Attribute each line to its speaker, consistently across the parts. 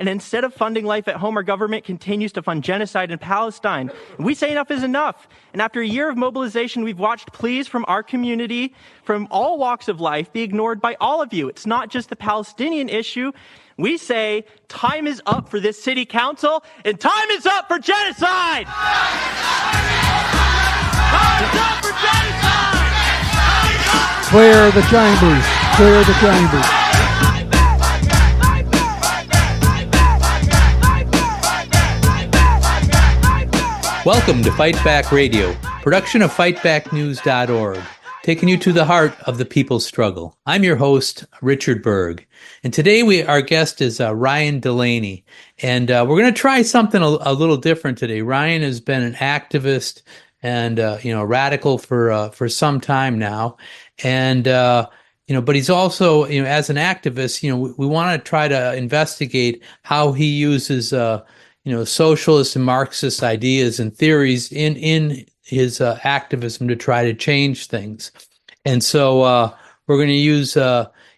Speaker 1: And instead of funding life at home, our government continues to fund genocide in Palestine. And we say enough is enough. And after a year of mobilization, we've watched pleas from our community, from all walks of life, be ignored by all of you. It's not just the Palestinian issue. We say time is up for this city council, and time is up for genocide! Time is up for genocide!
Speaker 2: Clear the chambers. Clear the chambers.
Speaker 3: Welcome to Fight Back Radio, production of fightbacknews.org, taking you to the heart of the people's struggle. I'm your host, Richard Berg, and today our guest is Ryan Delaney, and we're going to try something a little different today. Ryan has been an activist and radical for some time now, and but he's also, as an activist, we want to try to investigate how he uses socialist and Marxist ideas and theories in his activism to try to change things. And so we're going to use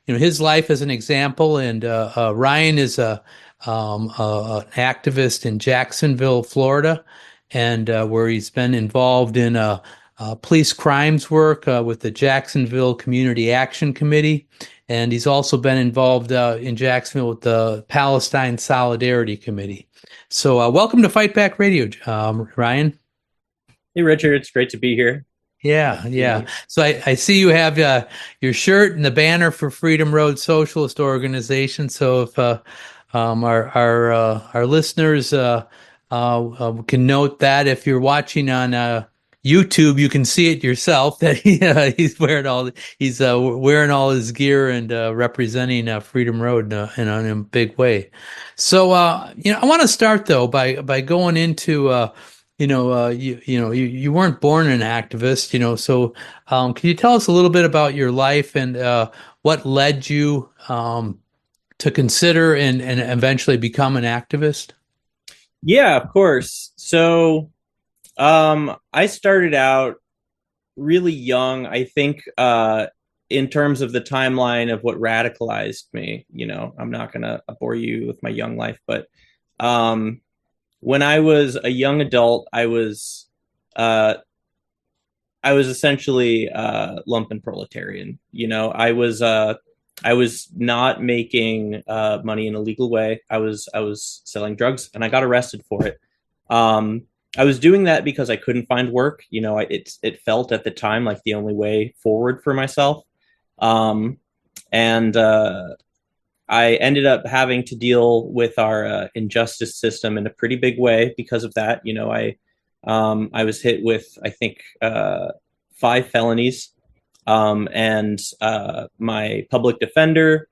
Speaker 3: his life as an example. And Ryan is an activist in Jacksonville, Florida, and where he's been involved in police crimes work with the Jacksonville Community Action Committee. And he's also been involved in Jacksonville with the Palestine Solidarity Committee. So welcome to Fight Back Radio, Ryan.
Speaker 4: Hey, Richard. It's great to be here.
Speaker 3: Yeah. So I see you have your shirt and the banner for Freedom Road Socialist Organization. So if our listeners can note that if you're watching on YouTube, you can see it yourself that he's wearing all his gear and representing Freedom Road in a big way. So I want to start though by going into you weren't born an activist, so can you tell us a little bit about your life and what led you to consider and eventually become an activist?
Speaker 4: Yeah, of course. So I started out really young, I think, in terms of the timeline of what radicalized me. I'm not going to bore you with my young life, but when I was a young adult, I was essentially lumpen proletarian. I was not making money in a legal way. I was selling drugs, and I got arrested for it. I was doing that because I couldn't find work. It felt at the time like the only way forward for myself. And I ended up having to deal with our injustice system in a pretty big way because of that. I was hit with, I think, 5 felonies, and my public defender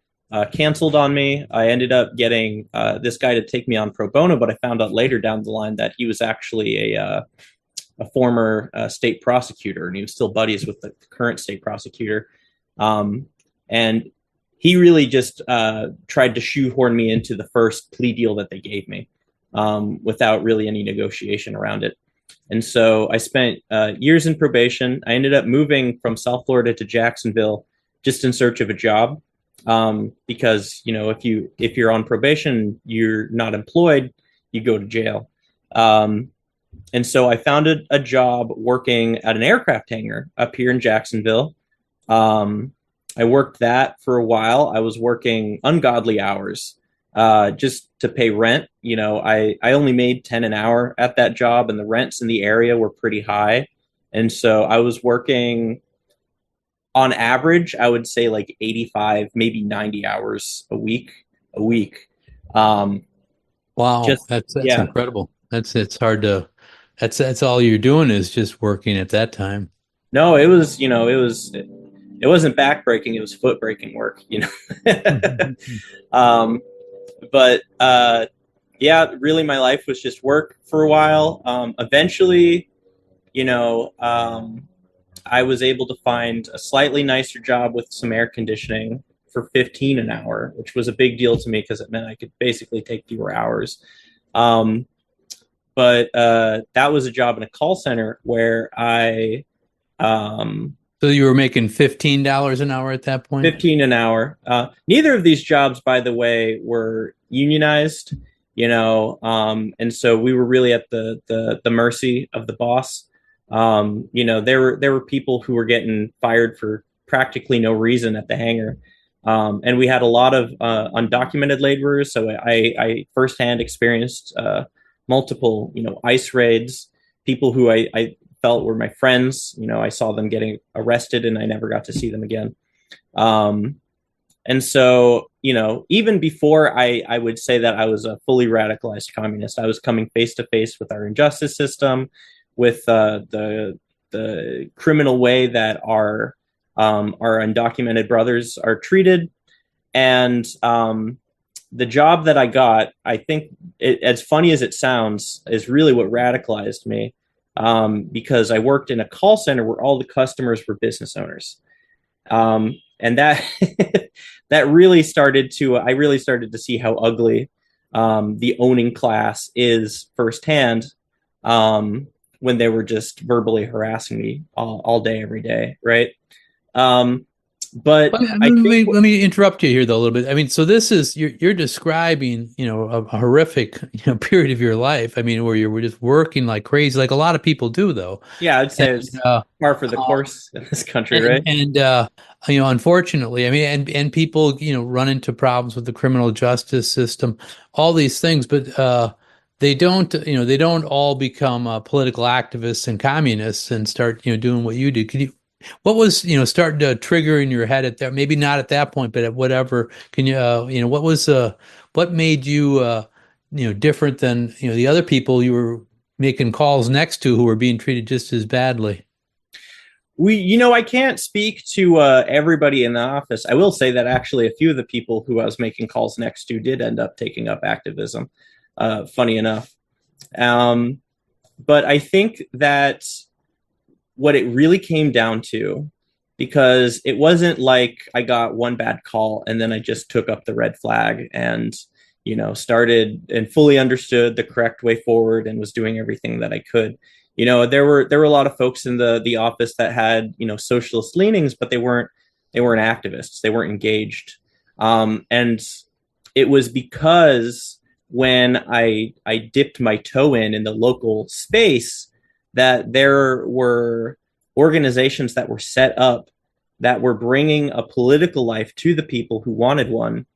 Speaker 4: canceled on me. I ended up getting this guy to take me on pro bono, but I found out later down the line that he was actually a former state prosecutor, and he was still buddies with the current state prosecutor. And he really just tried to shoehorn me into the first plea deal that they gave me without really any negotiation around it. And so I spent years in probation. I ended up moving from South Florida to Jacksonville just in search of a job. Because if you're on probation, you're not employed, you go to jail. And so I found a job working at an aircraft hangar up here in Jacksonville. I worked that for a while. I was working ungodly hours just to pay rent. I only made $10 an hour at that job, and the rents in the area were pretty high. And so I was working, on average, I would say like 85, maybe 90 hours a week.
Speaker 3: Wow. That's incredible. It's hard to, that's all you're doing is just working at that time.
Speaker 4: No, it wasn't back-breaking, it was foot-breaking work, But really my life was just work for a while. Eventually, I was able to find a slightly nicer job with some air conditioning for $15 an hour, which was a big deal to me because it meant I could basically take fewer hours. But that was a job in a call center where I
Speaker 3: So you were making $15 an hour at that point?
Speaker 4: 15 an hour. Neither of these jobs, by the way, were unionized, and so we were really at the mercy of the boss. There were people who were getting fired for practically no reason at the hangar. And we had a lot of undocumented laborers. So I firsthand experienced multiple, ICE raids, people who I felt were my friends. I saw them getting arrested and I never got to see them again. And so, even before I would say that I was a fully radicalized communist, I was coming face to face with our injustice system, with the criminal way that our undocumented brothers are treated. And the job that I got, I think, as funny as it sounds, is really what radicalized me, because I worked in a call center where all the customers were business owners. And that that really started to see how ugly the owning class is firsthand, when they were just verbally harassing me all day, every day, right? But
Speaker 3: let me interrupt you here though a little bit. I mean, so this is you're describing, a horrific, period of your life. I mean, where you were just working like crazy, like a lot of people do, though.
Speaker 4: Yeah, I'd say it's par for the course in this country, right?
Speaker 3: And unfortunately, I mean, and people, run into problems with the criminal justice system, all these things, but they don't all become political activists and communists and start, doing what you do. What was, starting to trigger in your head at that? Maybe not at that point, but at whatever. Can you, what made you, different than, the other people you were making calls next to who were being treated just as badly?
Speaker 4: I can't speak to everybody in the office. I will say that actually a few of the people who I was making calls next to did end up taking up activism, funny enough. But I think that what it really came down to, because it wasn't like I got one bad call and then I just took up the red flag and, started and fully understood the correct way forward and was doing everything that I could. There were a lot of folks in the office that had, socialist leanings, but they weren't activists. They weren't engaged. And it was because when I dipped my toe in the local space, that there were organizations that were set up that were bringing a political life to the people who wanted one,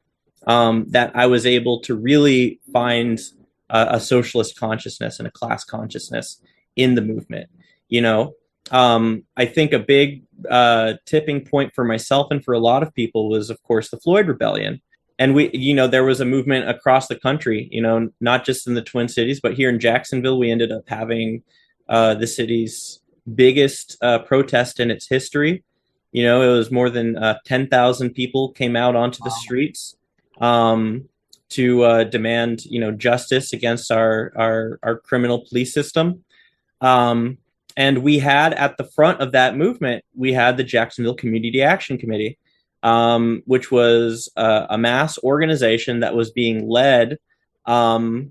Speaker 4: that I was able to really find a socialist consciousness and a class consciousness in the movement. I think a big tipping point for myself and for a lot of people was, of course, the Floyd Rebellion. And there was a movement across the country, not just in the Twin Cities, but here in Jacksonville, we ended up having the city's biggest protest in its history. It was more than 10,000 people came out onto the streets to demand, justice against our criminal police system. And we had at the front of that movement, we had the Jacksonville Community Action Committee, which was a mass organization that was being led by,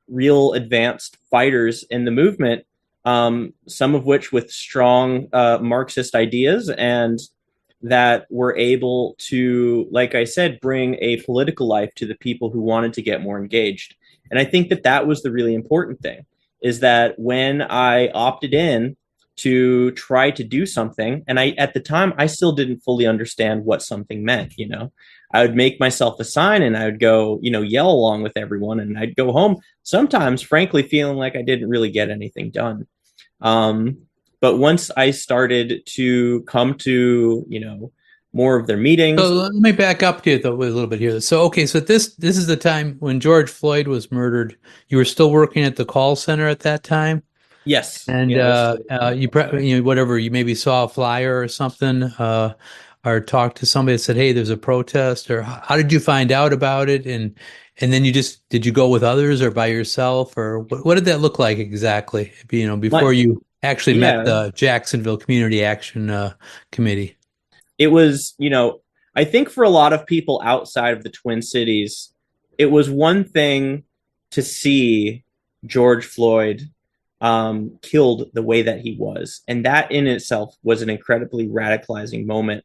Speaker 4: real advanced fighters in the movement, some of which with strong Marxist ideas, and that were able to, like I said, bring a political life to the people who wanted to get more engaged. And I think that was the really important thing, is that when I opted in to try to do something, and at the time, I still didn't fully understand what something meant, I would make myself a sign and I would go, yell along with everyone, and I'd go home sometimes, frankly, feeling like I didn't really get anything done. But once I started to come to, more of their meetings.
Speaker 3: So let me back up to you a little bit here. So, okay, so this is the time when George Floyd was murdered. You were still working at the call center at that time?
Speaker 4: Yes.
Speaker 3: And you maybe saw a flyer or something, or talked to somebody that said, "Hey, there's a protest," or how did you find out about it? And then did you go with others or by yourself, or what did that look like exactly? Before you actually met the Jacksonville Community Action Committee.
Speaker 4: It was, I think for a lot of people outside of the Twin Cities, it was one thing to see George Floyd killed the way that he was. And that in itself was an incredibly radicalizing moment.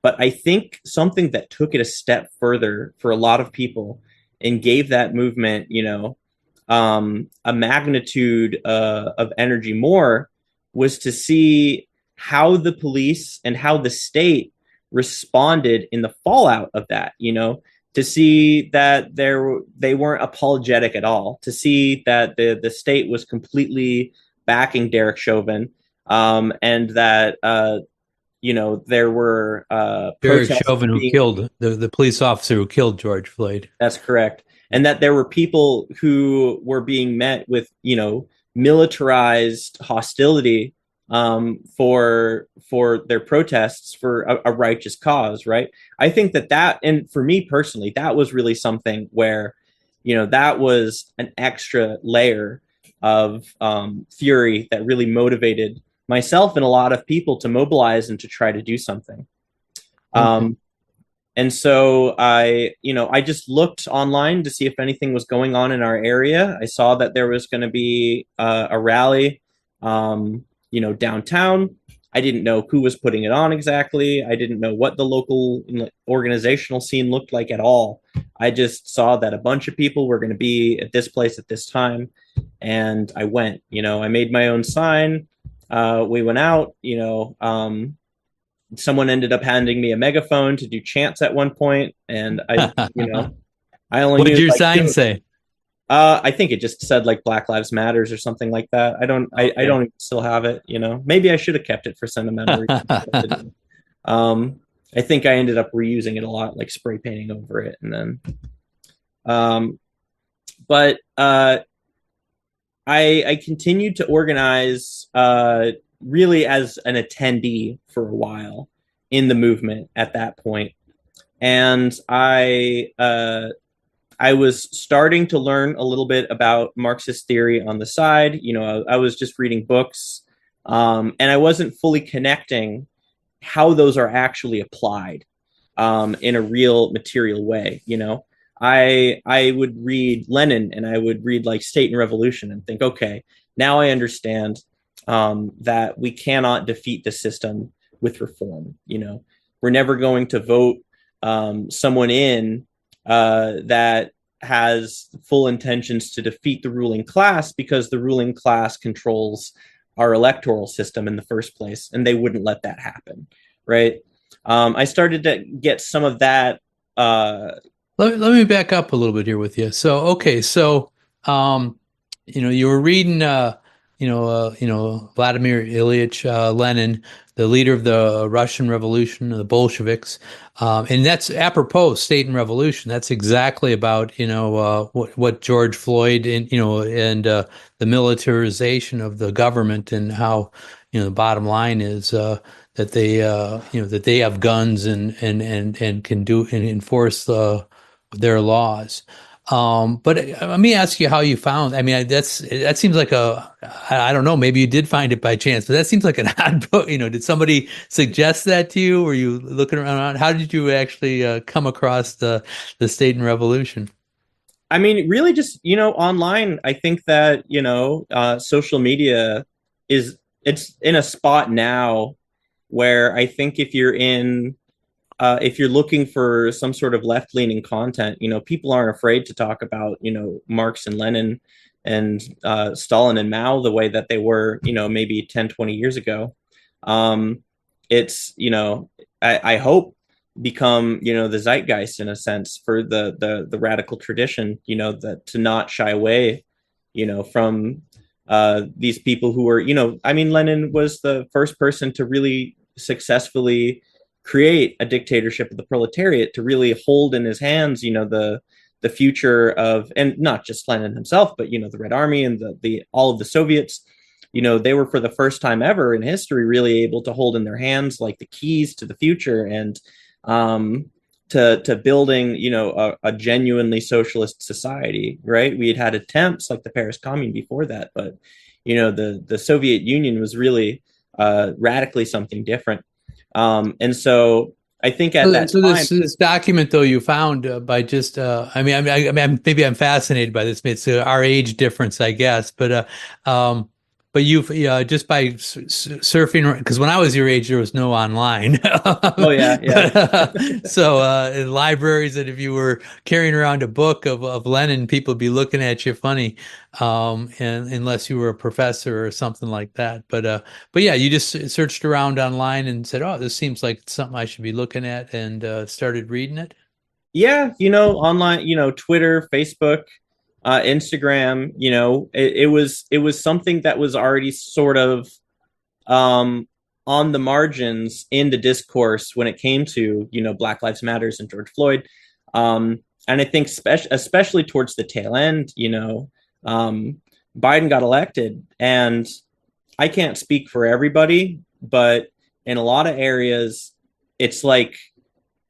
Speaker 4: But I think something that took it a step further for a lot of people and gave that movement, a magnitude of energy more, was to see how the police and how the state responded in the fallout of that, to see that they weren't apologetic at all, to see that the state was completely backing Derek Chauvin, and that there were
Speaker 3: Derek Chauvin, who killed the police officer who killed George Floyd.
Speaker 4: That's correct. And that there were people who were being met with, militarized hostility for their protests for a righteous cause, right? I think that, and for me personally, that was really something where, that was an extra layer of fury that really motivated myself and a lot of people to mobilize and to try to do something. And so I just looked online to see if anything was going on in our area. I saw that there was going to be a rally, downtown. I didn't know who was putting it on exactly. I didn't know what the local organizational scene looked like at all. I just saw that a bunch of people were going to be at this place at this time. And I went, I made my own sign. We went out, someone ended up handing me a megaphone to do chants at one point, and I only.
Speaker 3: What did your sign say?
Speaker 4: I think it just said like Black Lives Matters or something like that. I don't even still have it. Maybe I should have kept it for sentimental reasons. I think I ended up reusing it a lot, like spray painting over it, and then. But I continued to organize. Really as an attendee for a while in the movement at that point. And I was starting to learn a little bit about Marxist theory on the side. I was just reading books, and I wasn't fully connecting how those are actually applied in a real material way. I would read Lenin and I would read like State and Revolution and think, okay, now I understand that we cannot defeat the system with reform. We're never going to vote someone in that has full intentions to defeat the ruling class, because the ruling class controls our electoral system in the first place, and they wouldn't let that happen, right? I started to get some of that.
Speaker 3: Let me back up a little bit here with you. So, okay, so you were reading. Vladimir Ilyich Lenin, the leader of the Russian Revolution, the Bolsheviks, and that's apropos State and Revolution. That's exactly about what George Floyd and the militarization of the government, and how the bottom line is that they have guns and can do and enforce their laws. But let me ask you how you found. I mean, that seems like I don't know. Maybe you did find it by chance, but that seems like an odd book. Did somebody suggest that to you? Were you looking around? How did you actually come across the State and Revolution?
Speaker 4: I mean, really, just online. I think that social media it's in a spot now where I think if you're looking for some sort of left-leaning content, people aren't afraid to talk about, Marx and Lenin and Stalin and Mao the way that they were, maybe 10, 20 years ago. It's, I hope become, the zeitgeist in a sense for the radical tradition, that to not shy away, from these people who were, Lenin was the first person to really successfully create a dictatorship of the proletariat, to really hold in his hands, the future of, and not just Lenin himself, but the Red Army and the all of the Soviets. They were for the first time ever in history really able to hold in their hands like the keys to the future, and to building a genuinely socialist society. Right? We had attempts like the Paris Commune before that, but the Soviet Union was really radically something different. And so I think at that time,
Speaker 3: this document though you found by just maybe I'm fascinated by this. It's our age difference, I guess, but but you've just by surfing, because when I was your age, there was no online.
Speaker 4: Oh yeah, yeah.
Speaker 3: But, so in libraries, and if you were carrying around a book of Lenin, people would be looking at you funny, and unless you were a professor or something like that. But yeah, you just searched around online and said, "Oh, this seems like something I should be looking at," and started reading it.
Speaker 4: Yeah, online, Twitter, Facebook, Instagram, it was something that was already sort of on the margins in the discourse when it came to, Black Lives Matters and George Floyd. And I think especially towards the tail end, Biden got elected, and I can't speak for everybody, but in a lot of areas, it's like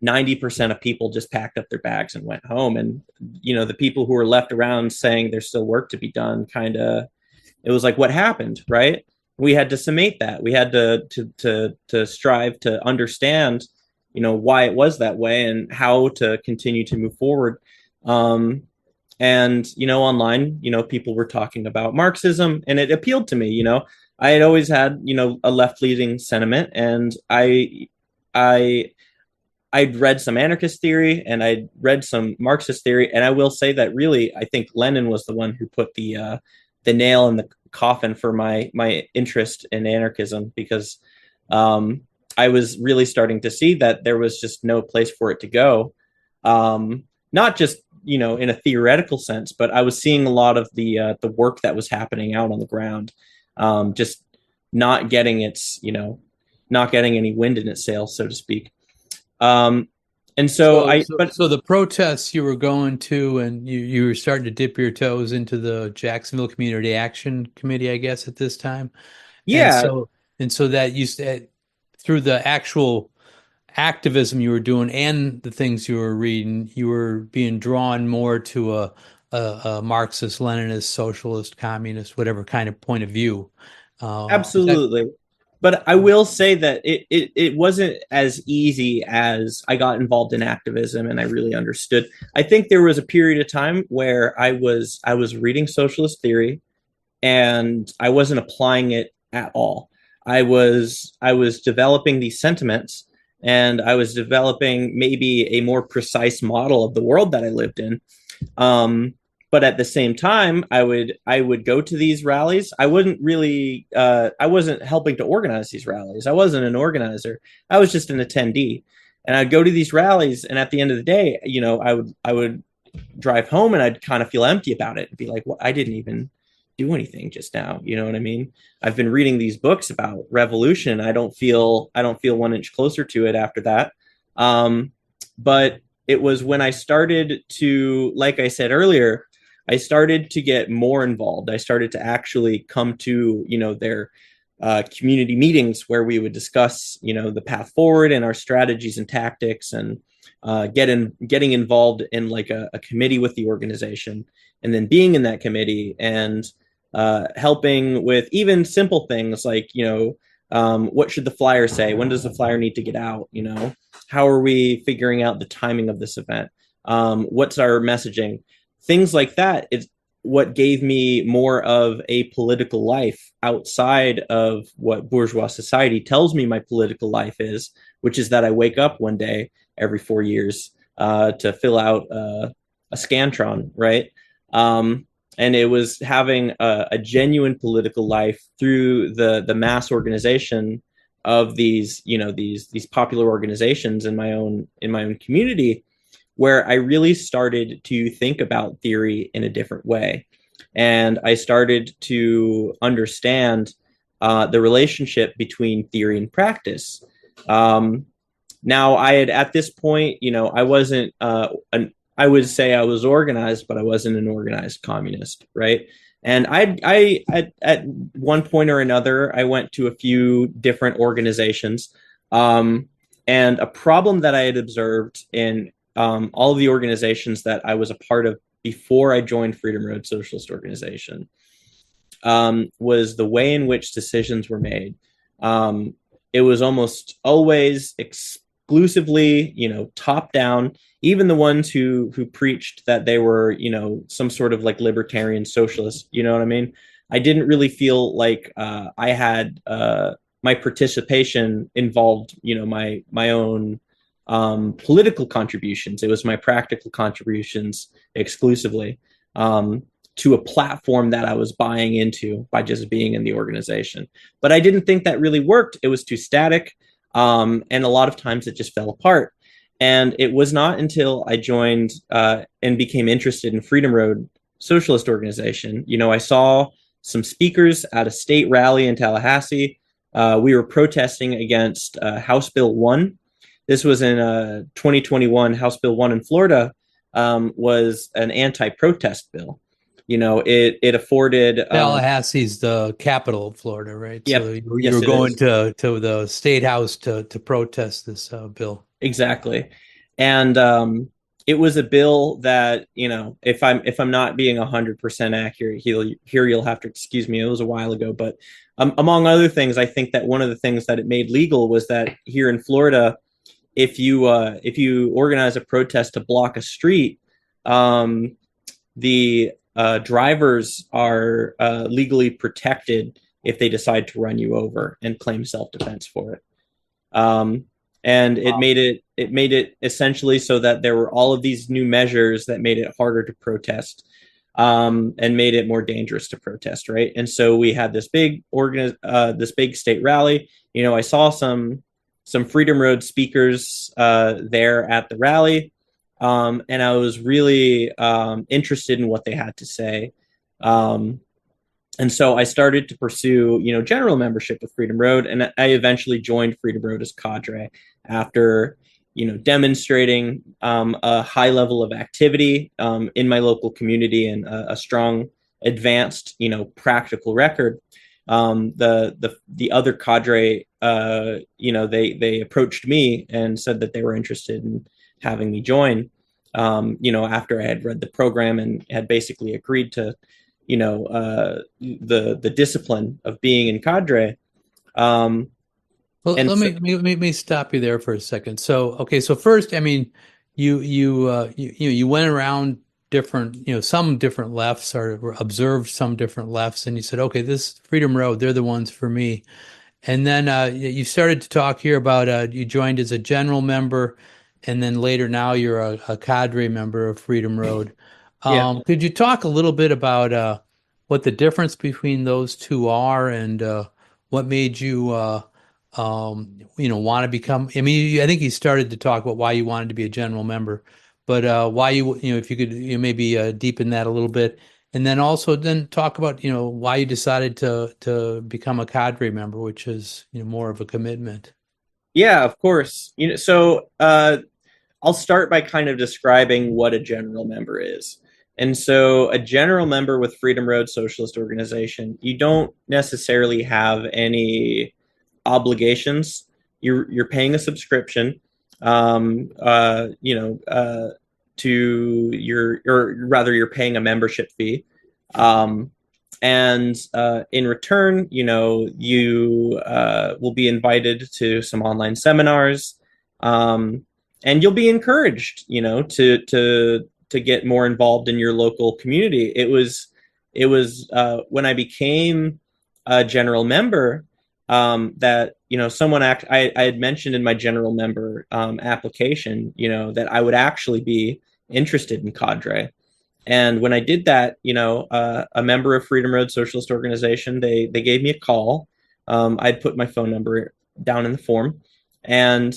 Speaker 4: 90% of people just packed up their bags and went home. And, the people who were left around saying there's still work to be done, it was like, what happened, right? We had to summate that. We had to strive to understand, why it was that way and how to continue to move forward. And, online, people were talking about Marxism, and it appealed to me. I had always had, a left-leaning sentiment, and I'd read some anarchist theory and I'd read some Marxist theory. And I will say that really, I think Lenin was the one who put the nail in the coffin for my interest in anarchism, because I was really starting to see that there was just no place for it to go. Not just, in a theoretical sense, but I was seeing a lot of the work that was happening out on the ground, just not getting not getting any wind in its sails, so to speak. And so
Speaker 3: the protests you were going to, and you were starting to dip your toes into the Jacksonville Community Action Committee, I guess, at this time.
Speaker 4: Yeah.
Speaker 3: And so that you said, through the actual activism you were doing and the things you were reading, you were being drawn more to a Marxist, Leninist, socialist, communist, whatever kind of point of view.
Speaker 4: Absolutely. But I will say that it wasn't as easy as I got involved in activism and I really understood. I think there was a period of time where I was reading socialist theory and I wasn't applying it at all. I was developing these sentiments, and I was developing maybe a more precise model of the world that I lived in. But at the same time, I would go to these rallies. I wasn't helping to organize these rallies. I wasn't an organizer. I was just an attendee. And I'd go to these rallies, and at the end of the day, I would drive home and I'd kind of feel empty about it and be like, well, I didn't even do anything just now. You know what I mean? I've been reading these books about revolution. I don't feel 1 inch closer to it after that. But it was when I started to, like I said earlier, I started to get more involved. I started to actually come to, their community meetings where we would discuss, the path forward and our strategies and tactics, and getting involved in like a committee with the organization, and then being in that committee and helping with even simple things like, what should the flyer say? When does the flyer need to get out? How are we figuring out the timing of this event? What's our messaging? Things like that is what gave me more of a political life outside of what bourgeois society tells me my political life is, which is that I wake up one day every 4 years to fill out a Scantron, right? And it was having a genuine political life through the mass organization of these popular organizations in my own community, where I really started to think about theory in a different way. And I started to understand the relationship between theory and practice. Now, I had, at this point, I wasn't, I would say I was organized, but I wasn't an organized communist, right? And I at one point or another, I went to a few different organizations. And a problem that I had observed in all of the organizations that I was a part of before I joined Freedom Road Socialist Organization was the way in which decisions were made. It was almost always exclusively, top down. Even the ones who preached that they were, some sort of like libertarian socialist, you know what I mean? I didn't really feel like I had my participation involved, my own political contributions. It was my practical contributions exclusively to a platform that I was buying into by just being in the organization. But I didn't think that really worked. It was too static, and a lot of times it just fell apart. And it was not until I joined and became interested in Freedom Road Socialist Organization. I saw some speakers at a state rally in Tallahassee. We were protesting against House Bill 1. This was in 2021. House Bill 1 in Florida was an anti-protest bill. It afforded
Speaker 3: Tallahassee's the capital of Florida, right?
Speaker 4: Yep.
Speaker 3: So you
Speaker 4: Yes,
Speaker 3: were
Speaker 4: it
Speaker 3: going
Speaker 4: is.
Speaker 3: to the state house to protest this bill.
Speaker 4: Exactly. And it was a bill that, if I'm not being 100% accurate, you'll have to excuse me. It was a while ago, but among other things, I think that one of the things that it made legal was that here in Florida, if you organize a protest to block a street, the drivers are legally protected if they decide to run you over and claim self-defense for it. And it made it essentially so that there were all of these new measures that made it harder to protest, and made it more dangerous to protest, right? And so we had this big state rally. I saw some Freedom Road speakers there at the rally, and I was really interested in what they had to say. And so I started to pursue, general membership with Freedom Road, and I eventually joined Freedom Road as cadre after, demonstrating a high level of activity in my local community and a strong, advanced, practical record. The other cadre, they approached me and said that they were interested in having me join. After I had read the program and had basically agreed to the discipline of being in cadre.
Speaker 3: Well, let me stop you there for a second. So first, I mean, you went around different, some different lefts, or observed some different lefts, and you said, okay, this Freedom Road, they're the ones for me. And then you started to talk here about you joined as a general member, and then later now you're a cadre member of Freedom Road.
Speaker 4: Yeah.
Speaker 3: Could you talk a little bit about what the difference between those two are, and what made you want to become? I mean, I think you started to talk about why you wanted to be a general member, but why if you could maybe deepen that a little bit, and then also then talk about why you decided to become a cadre member, which is more of a commitment.
Speaker 4: Yeah, of course. So I'll start by kind of describing what a general member is. And so a general member with Freedom Road Socialist Organization, you don't necessarily have any obligations. You're paying a subscription, to you're paying a membership fee. And in return, you will be invited to some online seminars, and you'll be encouraged, to get more involved in your local community. It was when I became a general member that I had mentioned in my general member application, that I would actually be interested in cadre. And when I did that, a member of Freedom Road Socialist Organization, they gave me a call. I'd put my phone number down in the form, and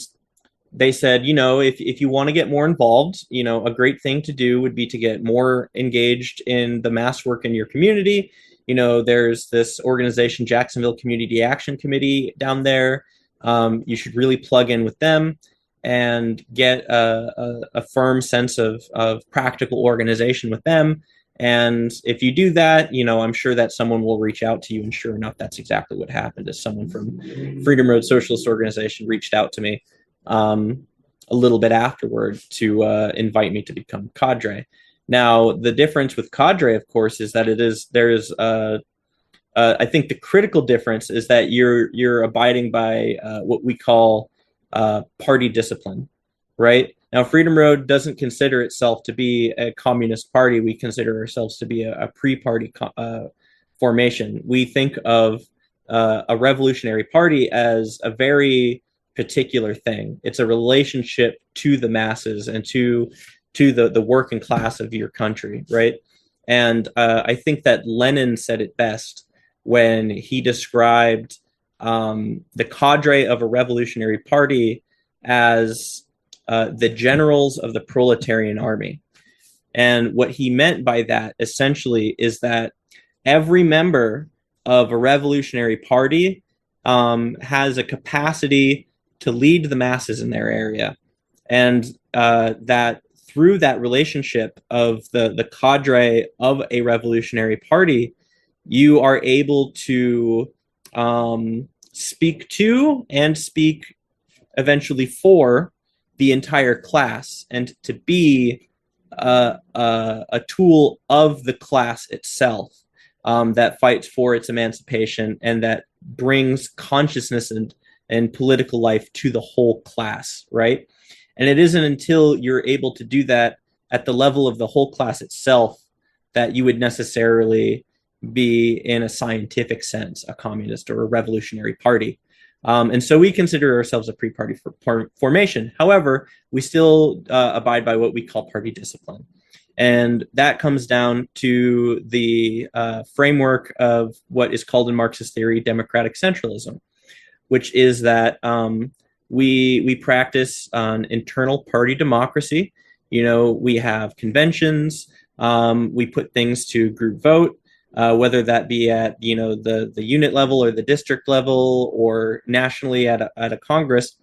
Speaker 4: they said, if you want to get more involved, a great thing to do would be to get more engaged in the mass work in your community. There's this organization, Jacksonville Community Action Committee, down there. You should really plug in with them and get a firm sense of practical organization with them. And if you do that, I'm sure that someone will reach out to you. And sure enough, that's exactly what happened. As someone from Freedom Road Socialist Organization reached out to me a little bit afterward to invite me to become cadre. Now, the difference with cadre, of course, is that I think the critical difference is that you're abiding by what we call party discipline, right? Now, Freedom Road doesn't consider itself to be a communist party. We consider ourselves to be a pre-party formation. We think of a revolutionary party as a very particular thing. It's a relationship to the masses and to the working class of your country, right? And I think that Lenin said it best when he described the cadre of a revolutionary party as the generals of the proletarian army. And what he meant by that essentially is that every member of a revolutionary party has a capacity to lead the masses in their area. And that through that relationship of the cadre of a revolutionary party, you are able to speak to and speak eventually for the entire class, and to be a tool of the class itself that fights for its emancipation and that brings consciousness and political life to the whole class, right? And it isn't until you're able to do that at the level of the whole class itself that you would necessarily be, in a scientific sense, a communist or a revolutionary party. And so we consider ourselves a pre-party formation. However, we still abide by what we call party discipline. And that comes down to the framework of what is called in Marxist theory democratic centralism, which is that we practice an internal party democracy. You know, we have conventions, we put things to group vote, whether that be at, you know, the unit level or the district level or nationally at a Congress,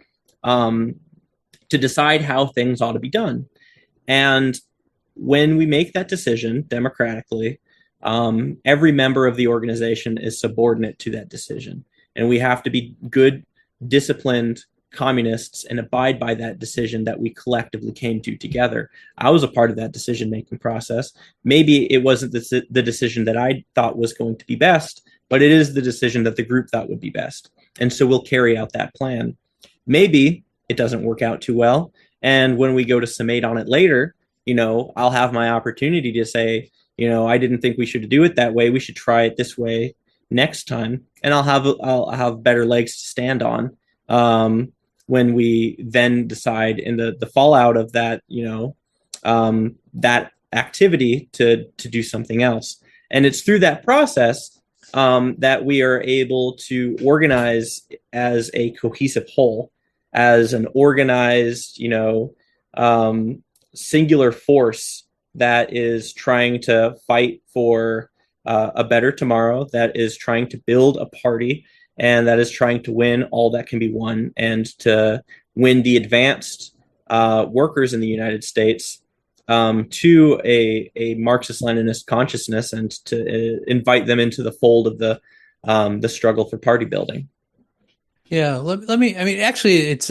Speaker 4: to decide how things ought to be done. And when we make that decision democratically, every member of the organization is subordinate to that decision. And we have to be good, disciplined communists and abide by that decision that we collectively came to together. I was a part of that decision-making process. Maybe it wasn't the decision that I thought was going to be best, but it is the decision that the group thought would be best. And so we'll carry out that plan. Maybe it doesn't work out too well. And when we go to summate on it later, you know, I'll have my opportunity to say, you know, I didn't think we should do it that way. We should try it this way next time. And I'll have better legs to stand on when we then decide in the fallout of that, you know, that activity to do something else. And it's through that process that we are able to organize as a cohesive whole, as an organized, you know, singular force that is trying to fight for a better tomorrow, that is trying to build a party, and that is trying to win all that can be won, and to win the advanced workers in the United States to a Marxist-Leninist consciousness, and to invite them into the fold of the struggle for party building.
Speaker 3: Yeah, let me. I mean, actually, it's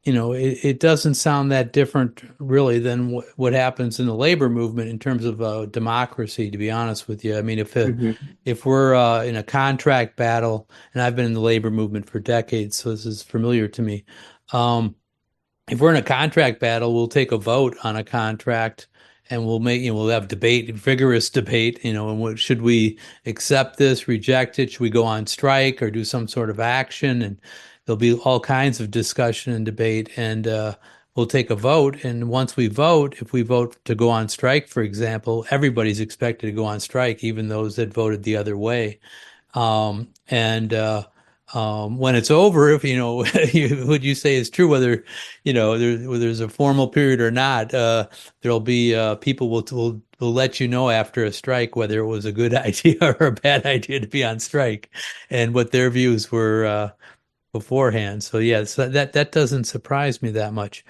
Speaker 3: you know, it doesn't sound that different really than what happens in the labor movement in terms of democracy, to be honest with you. I mean, if we're in a contract battle, and I've been in the labor movement for decades, so this is familiar to me. If we're in a contract battle, we'll take a vote on a contract, and we'll have vigorous debate, you know, and should we accept this, reject it? Should we go on strike or do some sort of action? And there'll be all kinds of discussion and debate, and we'll take a vote. And once we vote, if we vote to go on strike, for example, everybody's expected to go on strike, even those that voted the other way. When it's over, if you know what you say is true, whether you know there's a formal period or not, there'll be people will let you know after a strike whether it was a good idea or a bad idea to be on strike, and what their views were beforehand. So yeah, so that doesn't surprise me that much.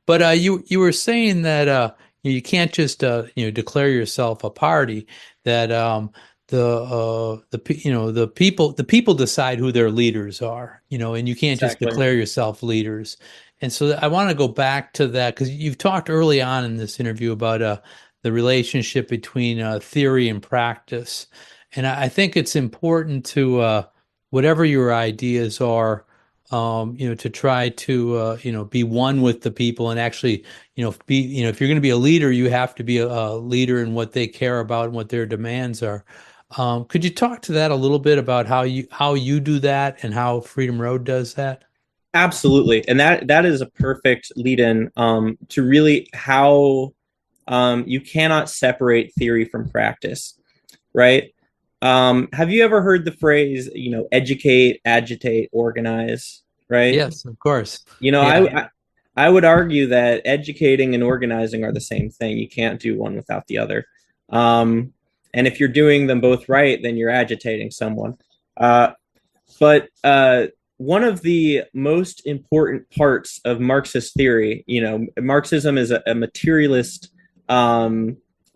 Speaker 3: But you were saying that you can't just declare yourself a party. That the people decide who their leaders are. You know, and you can't just declare yourself leaders. And so I want to go back to that, because you've talked early on in this interview about the relationship between theory and practice, and I think it's important to whatever your ideas are, to try to, be one with the people, and actually, if you're going to be a leader, you have to be a leader in what they care about and what their demands are. Could you talk to that a little bit about how you do that and how Freedom Road does that?
Speaker 4: Absolutely, and that is a perfect lead-in to really how you cannot separate theory from practice, right? Have you ever heard the phrase, educate, agitate, organize, right?
Speaker 3: Yes, of course.
Speaker 4: You know,
Speaker 3: Yeah.
Speaker 4: I would argue that educating and organizing are the same thing. You can't do one without the other. Um, and if you're doing them both right, then you're agitating someone. But one of the most important parts of Marxist theory, Marxism is a materialist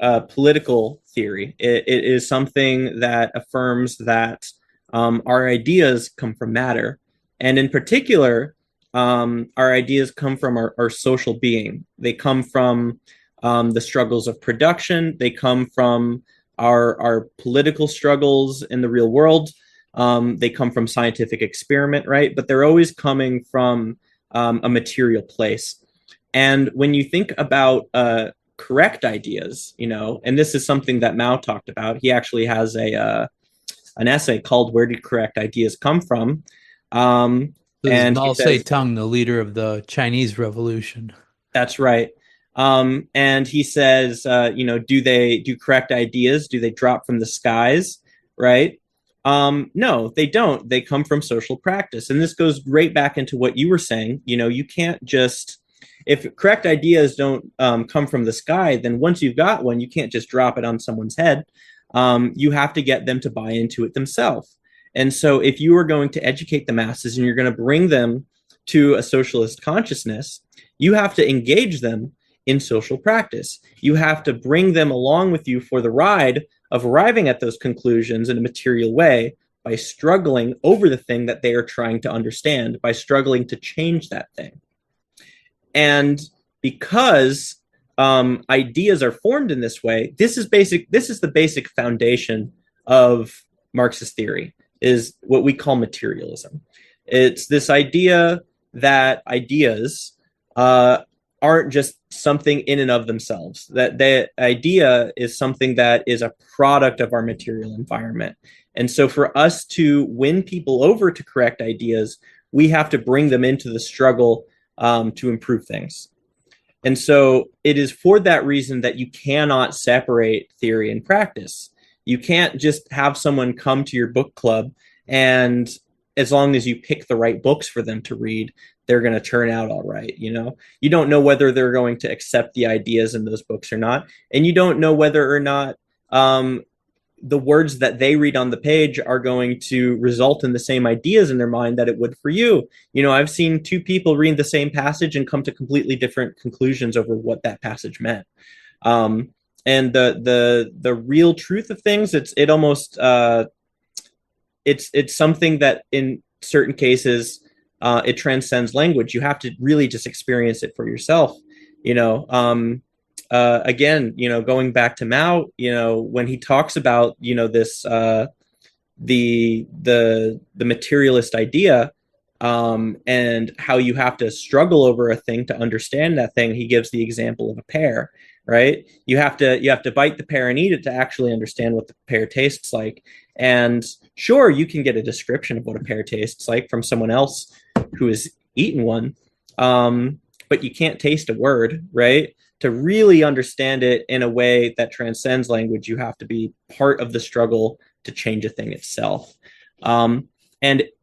Speaker 4: political theory. It is something that affirms that our ideas come from matter. And in particular, our ideas come from our social being. They come from the struggles of production. They come from our political struggles in the real world. They come from scientific experiment, right? But they're always coming from a material place. And when you think about correct ideas, and this is something that Mao talked about. He actually has an essay called "Where Did Correct Ideas Come From?"
Speaker 3: This is
Speaker 4: And he
Speaker 3: Mao
Speaker 4: says,
Speaker 3: Zedong, the leader of the Chinese Revolution.
Speaker 4: that's right. And he says, do correct ideas? Do they drop from the skies? Right? No, they don't. They come from social practice. And this goes right back into what you were saying. You can't just, if correct ideas don't come from the sky, then once you've got one, you can't just drop it on someone's head. You have to get them to buy into it themselves. And so if you are going to educate the masses and you're going to bring them to a socialist consciousness, you have to engage them in social practice. You have to bring them along with you for the ride of arriving at those conclusions in a material way by struggling over the thing that they are trying to understand, by struggling to change that thing. And because ideas are formed in this way, this is the basic foundation of Marxist theory, is what we call materialism. It's this idea that ideas aren't just something in and of themselves, that the idea is something that is a product of our material environment. And so for us to win people over to correct ideas, we have to bring them into the struggle to improve things. And so it is for that reason that you cannot separate theory and practice. You can't just have someone come to your book club and as long as you pick the right books for them to read, they're going to turn out all right. You don't know whether they're going to accept the ideas in those books or not. And you don't know whether or not the words that they read on the page are going to result in the same ideas in their mind that it would for you. I've seen two people read the same passage and come to completely different conclusions over what that passage meant. And the real truth of things, it's something that in certain cases it transcends language. You have to really just experience it for yourself. Again, going back to Mao, when he talks about, this, the materialist idea, and how you have to struggle over a thing to understand that thing, he gives the example of a pear, right? You have to bite the pear and eat it to actually understand what the pear tastes like. And sure, you can get a description of what a pear tastes like from someone else who has eaten one, but you can't taste a word, right? To really understand it in a way that transcends language, you have to be part of the struggle to change a thing itself. And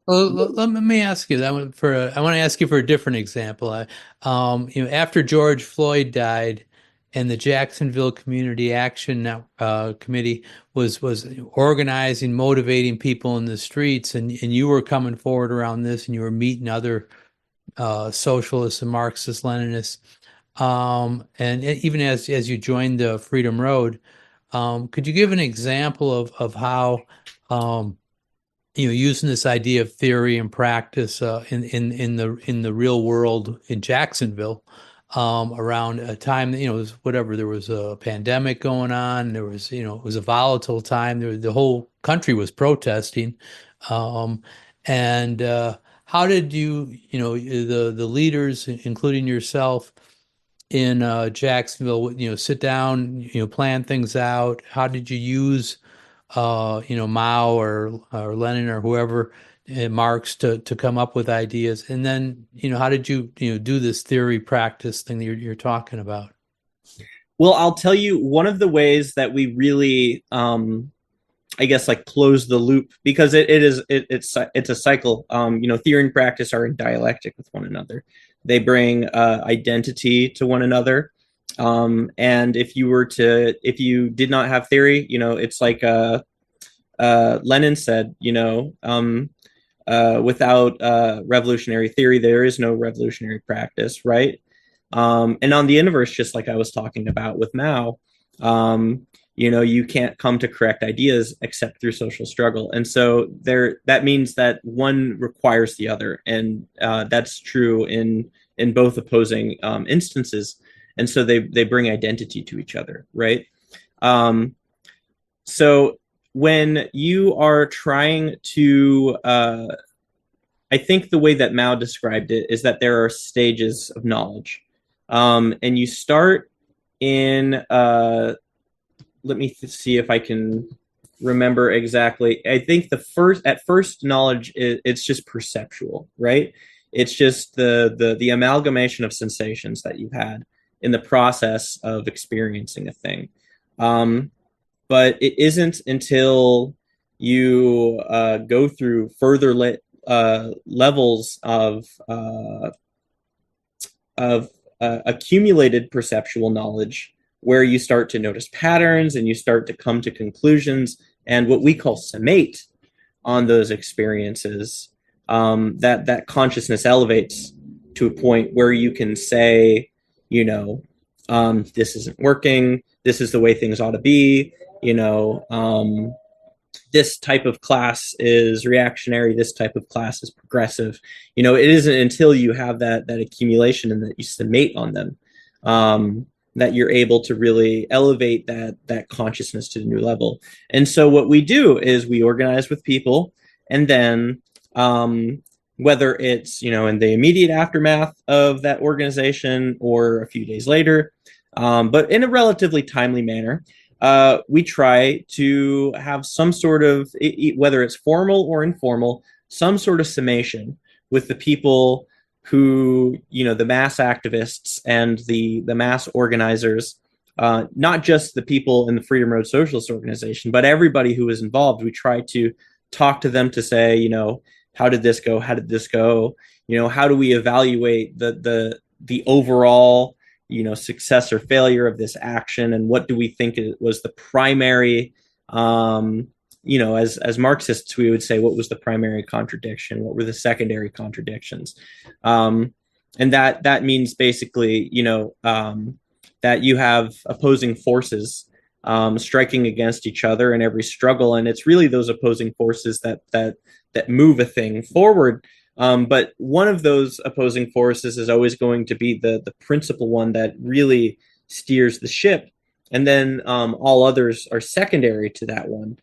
Speaker 3: let me ask you that one I want to ask you for a different example. After George Floyd died, and the Jacksonville Community Action Committee was organizing, motivating people in the streets, and you were coming forward around this, and you were meeting other socialists and Marxist Leninists. And even as you joined the Freedom Road, could you give an example of how using this idea of theory and practice in the real world in Jacksonville, around a time that, there was a pandemic going on, there was, it was a volatile time, the whole country was protesting, and how did the leaders, including yourself, in Jacksonville, sit down, plan things out? How did you use Mao or Lenin or whoever, Marx, to come up with ideas? And then, how did you, do this theory practice thing that you're talking about?
Speaker 4: Well, I'll tell you one of the ways that we really, I guess, like close the loop, because it's a cycle. Theory and practice are in dialectic with one another. They bring identity to one another. And if you did not have theory, it's like Lenin said, without revolutionary theory, there is no revolutionary practice, right? And on the inverse, just like I was talking about with Mao, you can't come to correct ideas except through social struggle. And so that means that one requires the other. And that's true in both opposing instances. And so they bring identity to each other, right? So when you are trying to, I think the way that Mao described it is that there are stages of knowledge. And you start in, let me see if I can remember exactly. I think at first knowledge, it's just perceptual, right? It's just the amalgamation of sensations that you've had in the process of experiencing a thing. But it isn't until you go through further levels of accumulated perceptual knowledge where you start to notice patterns and you start to come to conclusions and what we call summate on those experiences, that consciousness elevates to a point where you can say, this isn't working, this is the way things ought to be, this type of class is reactionary, this type of class is progressive. It isn't until you have that accumulation and that you summate on them that you're able to really elevate that consciousness to a new level. And so what we do is we organize with people, and then whether it's in the immediate aftermath of that organization or a few days later, but in a relatively timely manner, we try to have some sort of, whether it's formal or informal, some sort of summation with the people who, the mass activists and the mass organizers, not just the people in the Freedom Road Socialist Organization, but everybody who is involved. We try to talk to them to say, how did this go? How did this go? How do we evaluate the overall success or failure of this action, and what do we think was the primary, as Marxists, we would say, what was the primary contradiction? What were the secondary contradictions? And that means basically, that you have opposing forces striking against each other in every struggle, and it's really those opposing forces that move a thing forward. But one of those opposing forces is always going to be the principal one that really steers the ship. And then all others are secondary to that one,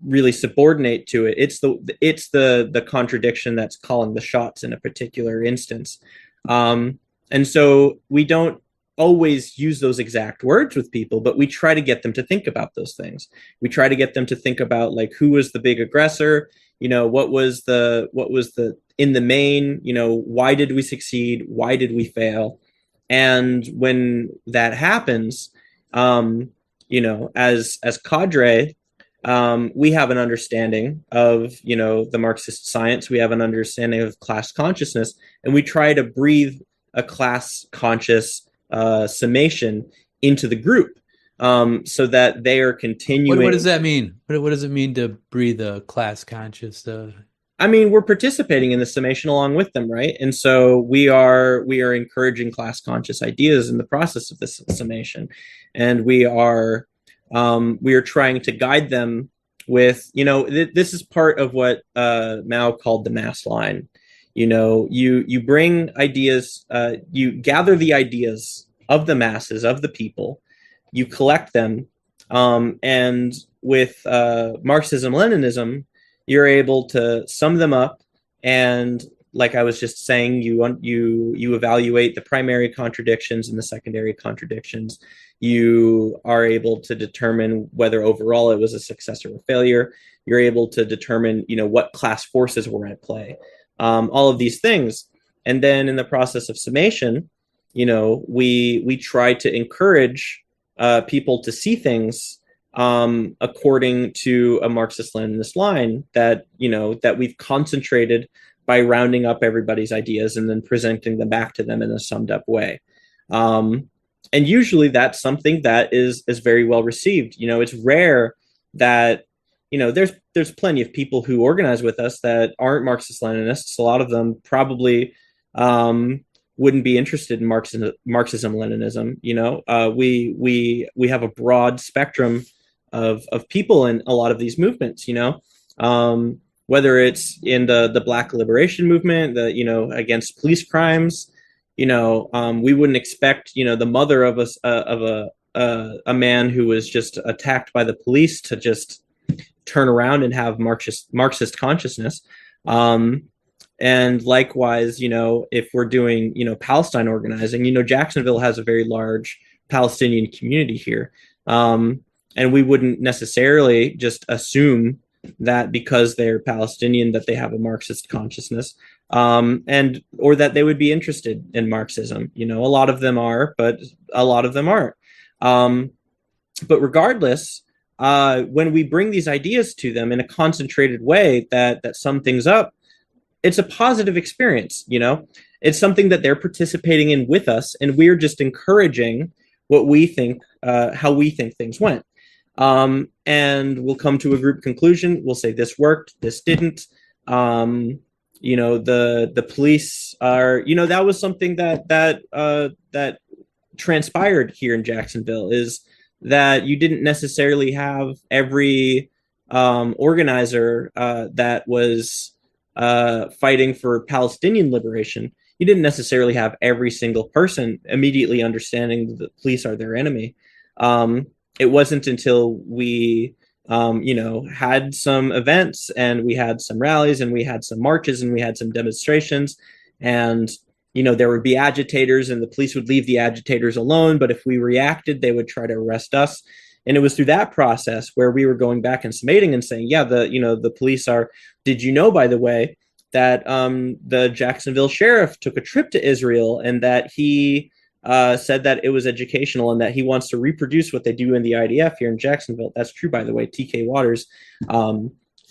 Speaker 4: really subordinate to it. It's the contradiction that's calling the shots in a particular instance. And so we don't always use those exact words with people, but we try to get them to think about those things. We try to get them to think about, like, who was the big aggressor? What was the in the main, why did we succeed? Why did we fail? And when that happens, as cadre, we have an understanding of, the Marxist science. We have an understanding of class consciousness, and we try to breathe a class conscious summation into the group. So that they are continuing.
Speaker 3: What does that mean? What does it mean to breathe a class conscious?
Speaker 4: I mean, we're participating in the summation along with them, right? And so we are encouraging class conscious ideas in the process of this summation, and we are trying to guide them with, this is part of what Mao called the mass line. You bring ideas, you gather the ideas of the masses, of the people. You collect them, and with Marxism-Leninism, you're able to sum them up and like I was just saying, you evaluate the primary contradictions and the secondary contradictions. You are able to determine whether overall it was a success or a failure. You're able to determine, what class forces were at play, all of these things. And then in the process of summation, we try to encourage people to see things according to a Marxist-Leninist line that we've concentrated by rounding up everybody's ideas and then presenting them back to them in a summed up way. And usually that's something that is very well received. It's rare that, there's plenty of people who organize with us that aren't Marxist-Leninists. A lot of them probably wouldn't be interested in Marxism-Leninism. We have a broad spectrum of people in a lot of these movements, whether it's in the Black liberation movement, against police crimes, we wouldn't expect, the mother of a man who was just attacked by the police to just turn around and have Marxist consciousness. And likewise, if we're doing, Palestine organizing, Jacksonville has a very large Palestinian community here. And we wouldn't necessarily just assume that because they're Palestinian that they have a Marxist consciousness, or that they would be interested in Marxism. A lot of them are, but a lot of them aren't. But regardless, when we bring these ideas to them in a concentrated way that sum things up, it's a positive experience. It's something that they're participating in with us, and we're just encouraging what we think, how we think things went. And we'll come to a group conclusion. We'll say this worked, this didn't. The police are, that was something that transpired here in Jacksonville, is that you didn't necessarily have every organizer that was fighting for Palestinian liberation. You didn't necessarily have every single person immediately understanding that the police are their enemy. It wasn't until we, had some events and we had some rallies and we had some marches and we had some demonstrations, and, there would be agitators and the police would leave the agitators alone. But if we reacted, they would try to arrest us. And it was through that process where we were going back and summating and saying, yeah, the police are, did you know, by the way, that the Jacksonville sheriff took a trip to Israel and that he said that it was educational and that he wants to reproduce what they do in the IDF here in Jacksonville. That's true, by the way. TK Waters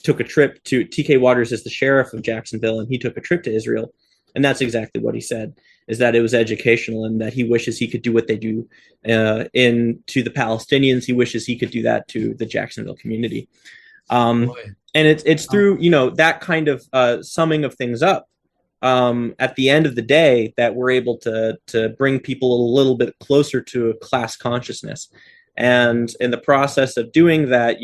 Speaker 4: took a trip to, TK Waters is the sheriff of Jacksonville, and he took a trip to Israel. And that's exactly what he said, is that it was educational and that he wishes he could do what they do to the Palestinians. He wishes he could do that to the Jacksonville community. And it's through, that kind of summing of things up at the end of the day that we're able to bring people a little bit closer to a class consciousness. And in the process of doing that,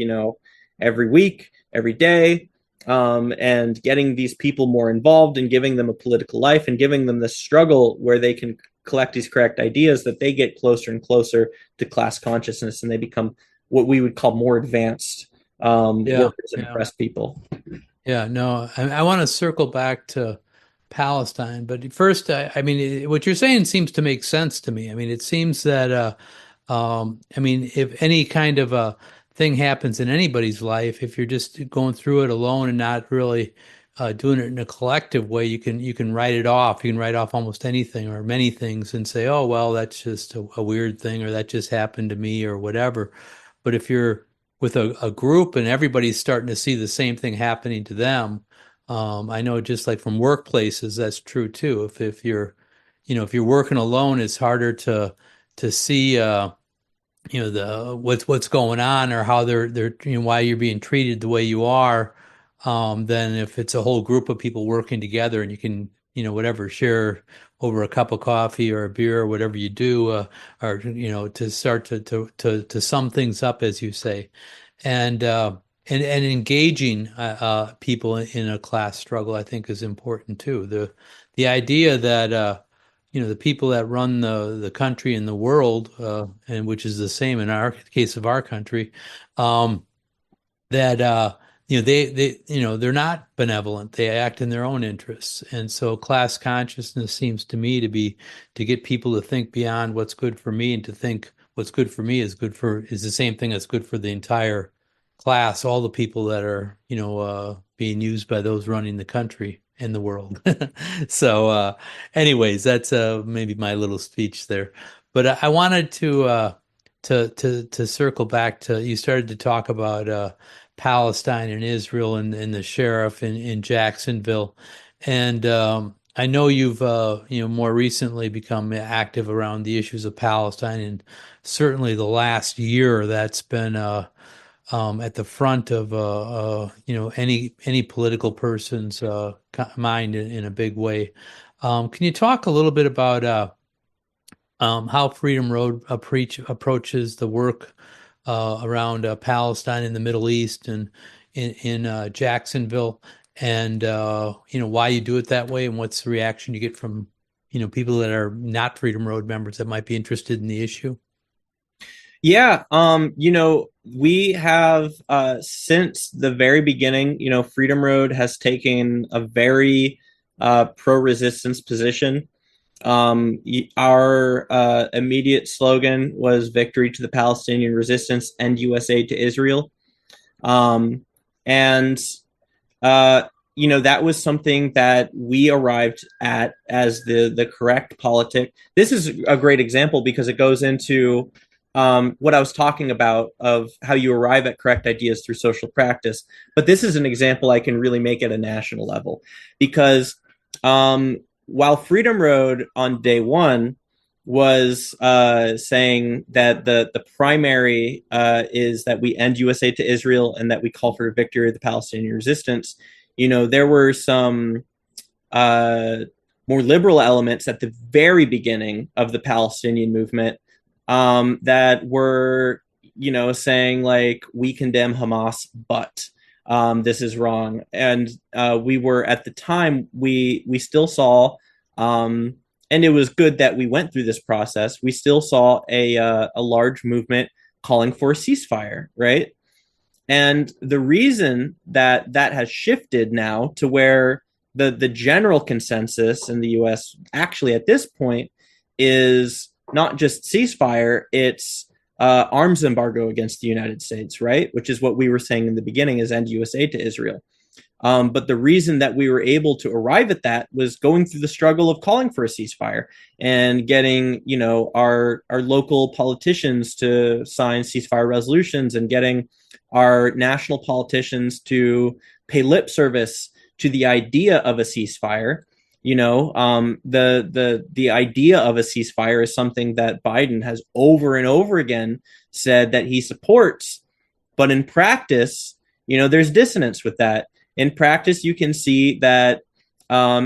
Speaker 4: every week, every day, and getting these people more involved and giving them a political life and giving them the struggle where they can collect these correct ideas, that they get closer and closer to class consciousness and they become what we would call more advanced workers and oppressed people.
Speaker 3: Yeah, no, I want to circle back to Palestine, but first, what you're saying seems to make sense to me. It seems that, if any kind of a thing happens in anybody's life, if you're just going through it alone and not really doing it in a collective way, you can write it off. You can write off almost anything or many things and say, oh, well, that's just a weird thing, or that just happened to me, or whatever. But if you're with a group and everybody's starting to see the same thing happening to them, I know just like from workplaces, that's true too. If you're working alone, it's harder to see, what's going on, or how they're why you're being treated the way you are, than if it's a whole group of people working together and you can, share over a cup of coffee or a beer or whatever you do, or to start to sum things up, as you say, and engaging people in a class struggle, I think, is important too. The idea that the people that run the country and the world, and which is the same in our case of our country, that they're not benevolent. They act in their own interests. And so class consciousness seems to me to get people to think beyond what's good for me and to think what's good for me is the same thing that's good for the entire class, all the people that are, being used by those running the country and the world. So, anyways, that's maybe my little speech there. But I wanted to circle back to, you started to talk about Palestine and Israel and the sheriff in Jacksonville. And I know you've more recently become active around the issues of Palestine, and certainly the last year that's been at the front of any political person's mind in a big way. Can you talk a little bit about how Freedom Road approaches the work around Palestine in the Middle East and in Jacksonville, and why you do it that way, and what's the reaction you get from people that are not Freedom Road members that might be interested in the issue?
Speaker 4: Yeah, we have since the very beginning, Freedom Road has taken a very pro-resistance position. Our immediate slogan was "Victory to the Palestinian Resistance and U.S. aid to Israel," and that was something that we arrived at as the correct politic. This is a great example because it goes into what I was talking about of how you arrive at correct ideas through social practice. But this is an example I can really make at a national level, because while Freedom Road on day one was saying that the primary is that we end U.S. aid to Israel and that we call for a victory of the Palestinian resistance, there were some more liberal elements at the very beginning of the Palestinian movement that were, saying like, we condemn Hamas, but this is wrong. And we were, at the time, we still saw, and it was good that we went through this process, we still saw a large movement calling for a ceasefire, right? And the reason that has shifted now to where the general consensus in the U.S. actually at this point is not just ceasefire, it's arms embargo against the United States, right? Which is what we were saying in the beginning, is end U.S. aid to Israel. But the reason that we were able to arrive at that was going through the struggle of calling for a ceasefire and getting, our local politicians to sign ceasefire resolutions and getting our national politicians to pay lip service to the idea of a ceasefire. The idea of a ceasefire is something that Biden has over and over again said that he supports. But in practice, there's dissonance with that. In practice, you can see that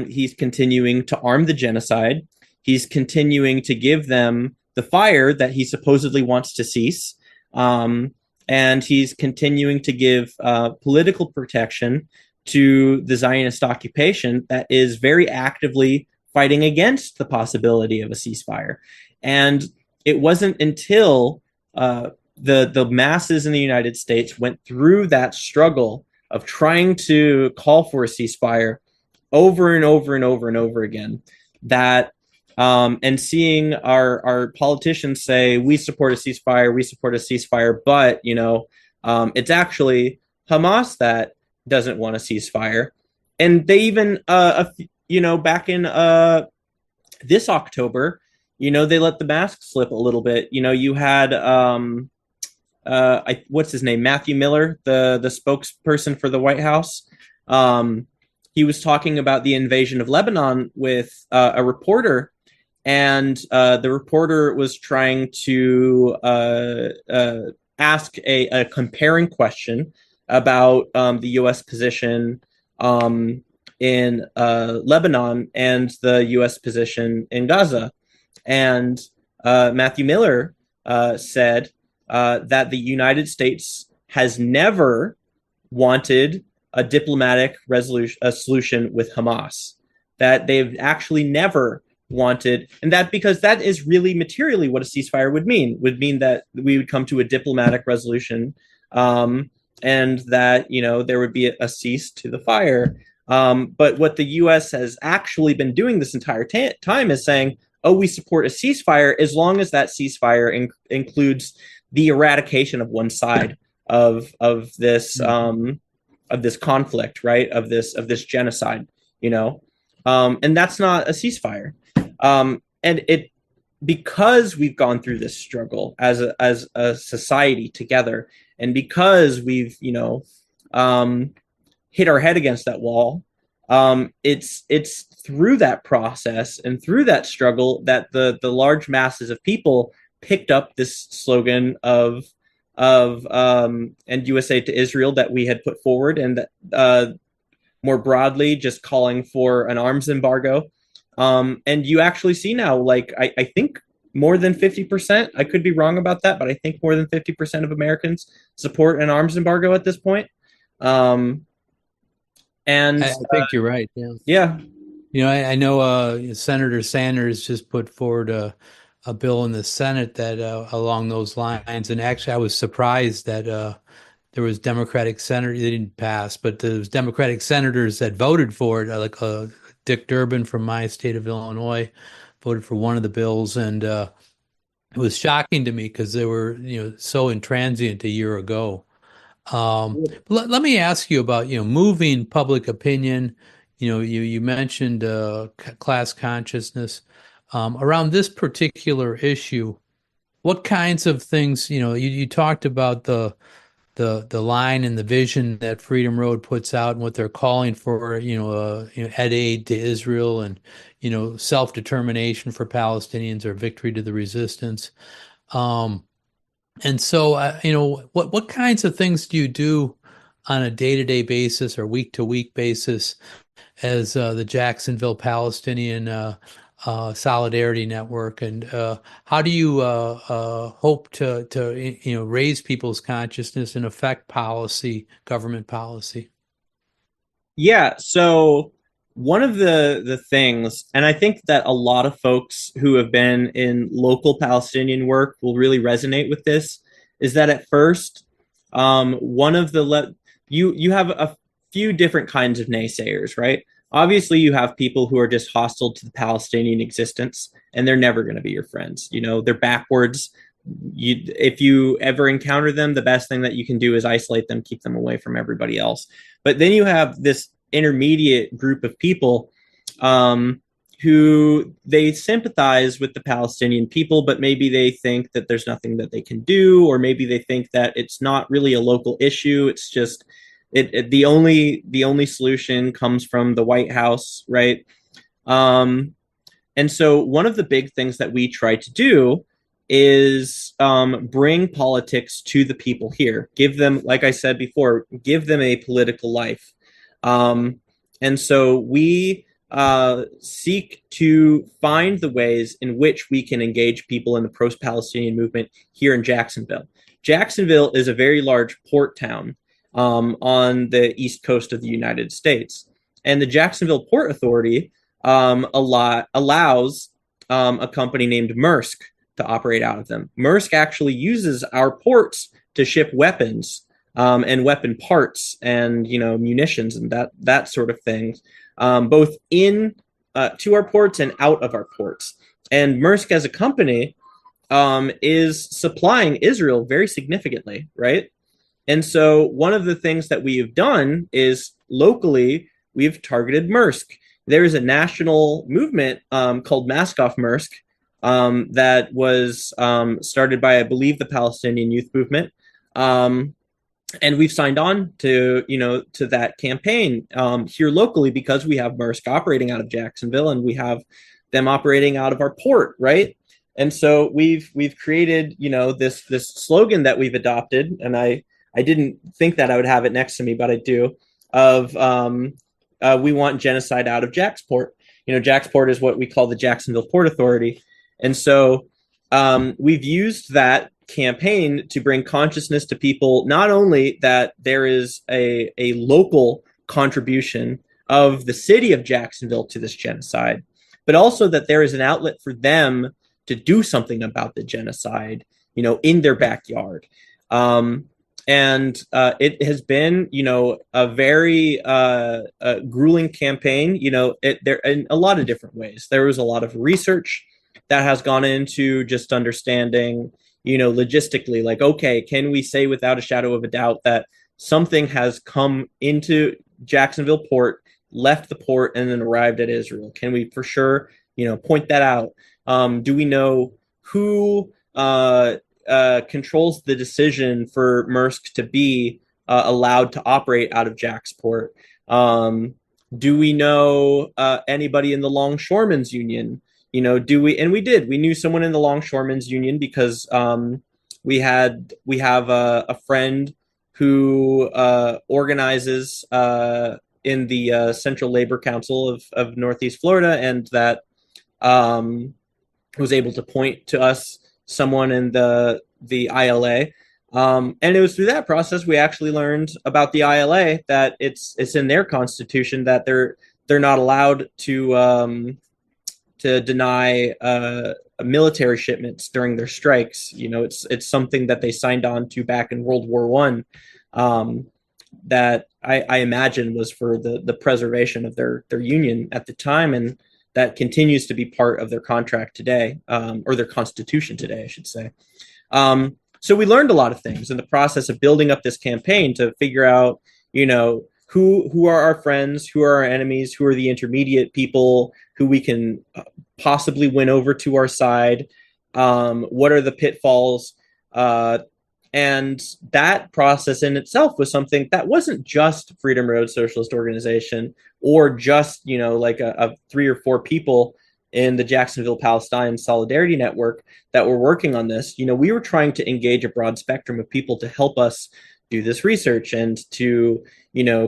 Speaker 4: he's continuing to arm the genocide. He's continuing to give them the fire that he supposedly wants to cease. And he's continuing to give political protection to the Zionist occupation that is very actively fighting against the possibility of a ceasefire. And it wasn't until the masses in the United States went through that struggle of trying to call for a ceasefire over and over and over and over again, that and seeing our politicians say, we support a ceasefire, but it's actually Hamas that doesn't want a ceasefire. And they even back in this October, they let the mask slip a little bit. You had what's his name, Matthew Miller, the spokesperson for the White House. He was talking about the invasion of Lebanon with a reporter, and the reporter was trying to ask a comparing question about the U.S. position in Lebanon and the U.S. position in Gaza. And Matthew Miller said that the United States has never wanted a diplomatic solution with Hamas, that they've actually never wanted, and that because that is really materially what a ceasefire would mean that we would come to a diplomatic resolution and that, there would be a cease to the fire. But what the U.S. has actually been doing this entire time is saying, oh, we support a ceasefire as long as that ceasefire includes the eradication of one side of this conflict, right? Of this genocide, and that's not a ceasefire. And it, because we've gone through this struggle as a society together, and because we've hit our head against that wall, it's through that process and through that struggle that the large masses of people picked up this slogan of "End USA to Israel" that we had put forward, and more broadly just calling for an arms embargo. And you actually see now, like, I think more than 50%, I could be wrong about that, but I think more than 50% of Americans support an arms embargo at this point. And
Speaker 3: I think you're right. Yeah. I know Senator Sanders just put forward a bill in the Senate that along those lines. And actually, I was surprised that there was Democratic senators. They didn't pass, but there was Democratic senators that voted for it, like Dick Durbin from my state of Illinois voted for one of the bills, and it was shocking to me because they were, so intransient a year ago. Let me ask you about, moving public opinion. You mentioned class consciousness around this particular issue. What kinds of things, you talked about the line and the vision that Freedom Road puts out and what they're calling for, aid to Israel and, self-determination for Palestinians or victory to the resistance. And so, what kinds of things do you do on a day-to-day basis or week-to-week basis as the Jacksonville Palestinian Solidarity Network, and how do you hope to raise people's consciousness and affect policy, government policy?
Speaker 4: Yeah, so one of the things, and I think that a lot of folks who have been in local Palestinian work will really resonate with this, is that at first, one of the you have a few different kinds of naysayers, right? Obviously, you have people who are just hostile to the Palestinian existence, and they're never going to be your friends. They're backwards. If you ever encounter them, the best thing that you can do is isolate them, keep them away from everybody else. But then you have this intermediate group of people who they sympathize with the Palestinian people, but maybe they think that there's nothing that they can do, or maybe they think that it's not really a local issue. It's just the only solution comes from the White House, right? And so one of the big things that we try to do is bring politics to the people here, give them, like I said before, give them a political life. And so we seek to find the ways in which we can engage people in the pro-Palestinian movement here in Jacksonville. Jacksonville is a very large port town on the east coast of the United States. And the Jacksonville Port Authority allows a company named Maersk to operate out of them. Maersk actually uses our ports to ship weapons and weapon parts and munitions and that sort of thing, both in to our ports and out of our ports. And Maersk as a company is supplying Israel very significantly, right? And so one of the things that we have done is locally we've targeted Maersk. There is a national movement called Mask Off Maersk that was started by, I believe, the Palestinian Youth Movement. And we've signed on to that campaign here locally because we have Maersk operating out of Jacksonville and we have them operating out of our port, right? And so we've created this slogan that we've adopted, and I didn't think that I would have it next to me, but I do. Of we want genocide out of Jacksport. Jacksport is what we call the Jacksonville Port Authority, and so we've used that campaign to bring consciousness to people, not only that there is a local contribution of the city of Jacksonville to this genocide, but also that there is an outlet for them to do something about the genocide, in their backyard. it has been, a very grueling campaign. There in a lot of different ways. There was a lot of research that has gone into just understanding, logistically, like, okay, can we say without a shadow of a doubt that something has come into Jacksonville port, left the port, and then arrived at Israel? Can we for sure, point that out? Do we know who controls the decision for Maersk to be allowed to operate out of Jacksport? Do we know anybody in the Longshoremen's Union? Do we? And we did. We knew someone in the Longshoremen's Union because we have a friend who organizes in the Central Labor Council of Northeast Florida, and that was able to point to us someone in the ILA. And it was through that process we actually learned about the ILA, that it's in their constitution that they're not allowed to deny military shipments during their strikes. It's something that they signed on to back in World War I, that I imagine was for the preservation of their union at the time, and that continues to be part of their contract today, or their constitution today, I should say. So we learned a lot of things in the process of building up this campaign to figure out, who are our friends, who are our enemies, who are the intermediate people who we can possibly win over to our side, what are the pitfalls, and that process in itself was something that wasn't just Freedom Road Socialist Organization, or just, like a 3 or 4 people in the Jacksonville Palestine Solidarity Network that were working on this. We were trying to engage a broad spectrum of people to help us do this research and to,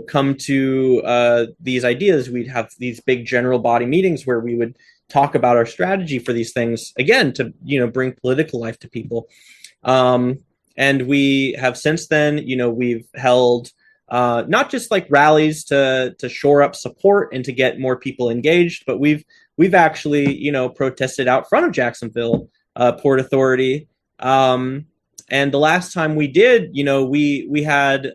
Speaker 4: come to these ideas. We'd have these big general body meetings where we would talk about our strategy for these things, again, to, bring political life to people. And we have since then, we've held not just like rallies to shore up support and to get more people engaged, but we've actually, protested out front of Jacksonville Port Authority. And the last time we did, we had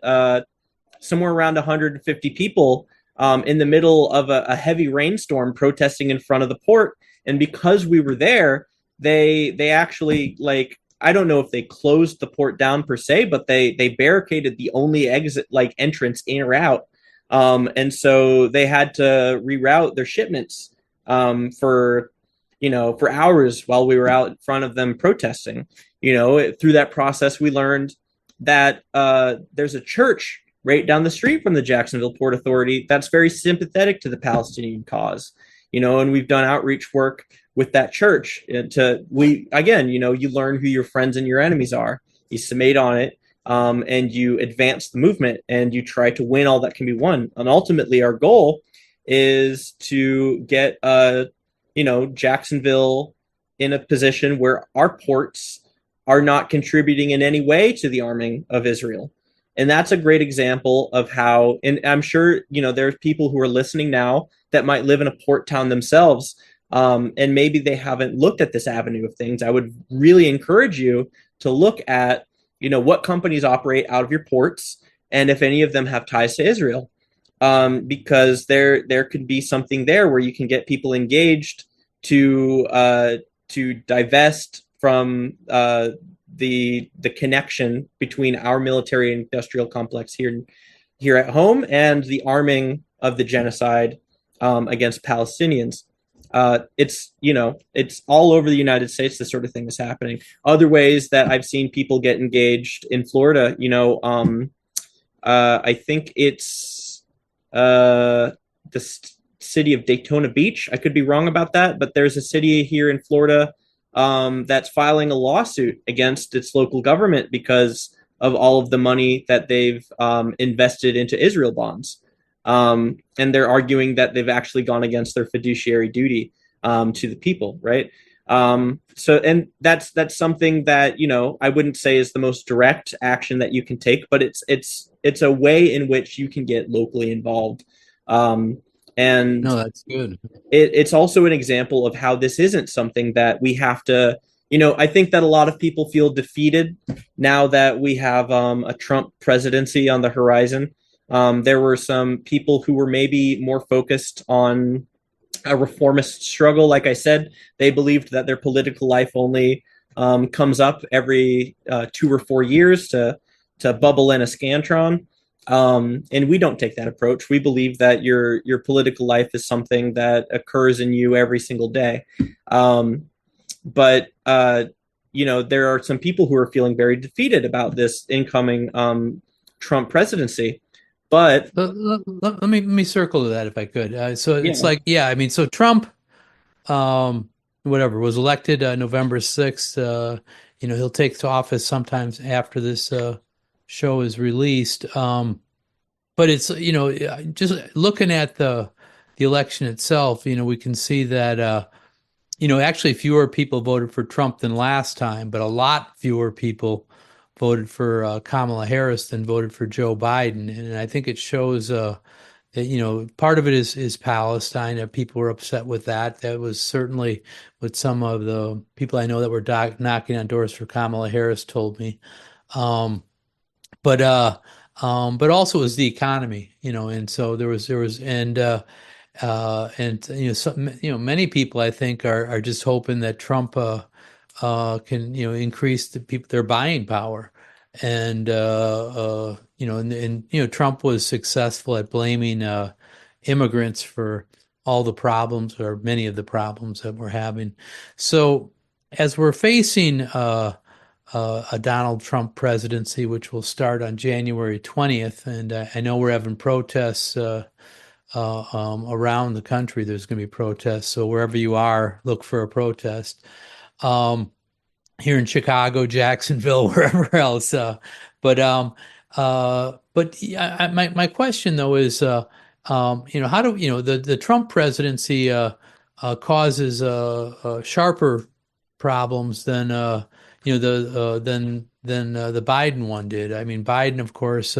Speaker 4: somewhere around 150 people in the middle of a heavy rainstorm protesting in front of the port. And because we were there, they actually, like, I don't know if they closed the port down per se, but they barricaded the only exit, like entrance in or out. And so they had to reroute their shipments for hours while we were out in front of them protesting. Through that process, we learned that there's a church right down the street from the Jacksonville Port Authority that's very sympathetic to the Palestinian cause. And we've done outreach work with that church you learn who your friends and your enemies are. You summate on it, and you advance the movement, and you try to win all that can be won. And ultimately our goal is to get Jacksonville in a position where our ports are not contributing in any way to the arming of Israel. And that's a great example of how, and I'm sure, there's people who are listening now that might live in a port town themselves, and maybe they haven't looked at this avenue of things. I would really encourage you to look at, what companies operate out of your ports, and if any of them have ties to Israel, because there could be something there where you can get people engaged to divest from the connection between our military and industrial complex here at home and the arming of the genocide against Palestinians. It's all over the United States. This sort of thing is happening. Other ways that I've seen people get engaged in Florida, I think it's the city of Daytona Beach. I could be wrong about that, but there's a city here in Florida that's filing a lawsuit against its local government because of all of the money that they've invested into Israel bonds. And they're arguing that they've actually gone against their fiduciary duty to the people, right? And that's something that, I wouldn't say is the most direct action that you can take, but it's a way in which you can get locally involved. And
Speaker 3: no, that's good.
Speaker 4: It's also an example of how this isn't something that we have to, I think that a lot of people feel defeated now that we have a Trump presidency on the horizon. There were some people who were maybe more focused on a reformist struggle. Like I said, they believed that their political life only comes up every 2 or 4 years to bubble in a scantron. And we don't take that approach. We believe that your political life is something that occurs in you every single day. But there are some people who are feeling very defeated about this incoming Trump presidency. But
Speaker 3: let me circle to that if I could. So it's so Trump, was elected November 6th. He'll take to office sometimes after this show is released. But it's, just looking at the election itself, we can see that, actually fewer people voted for Trump than last time, but a lot fewer people voted for Kamala Harris than voted for Joe Biden. And I think it shows that, part of it is Palestine. People were upset with that. That was certainly what some of the people I know that were knocking on doors for Kamala Harris told me. But also it was the economy, and so there was many people I think are just hoping that Trump can increase their buying power, and Trump was successful at blaming immigrants for all the problems, or many of the problems that we're having. So as we're facing a Donald Trump presidency, which will start on January 20th, and I know we're having protests around the country. There's going to be protests, so wherever you are, look for a protest. Here in Chicago, Jacksonville, wherever else. But my question though is, how do the Trump presidency causes sharper problems than the Biden one did. I mean, Biden, of course,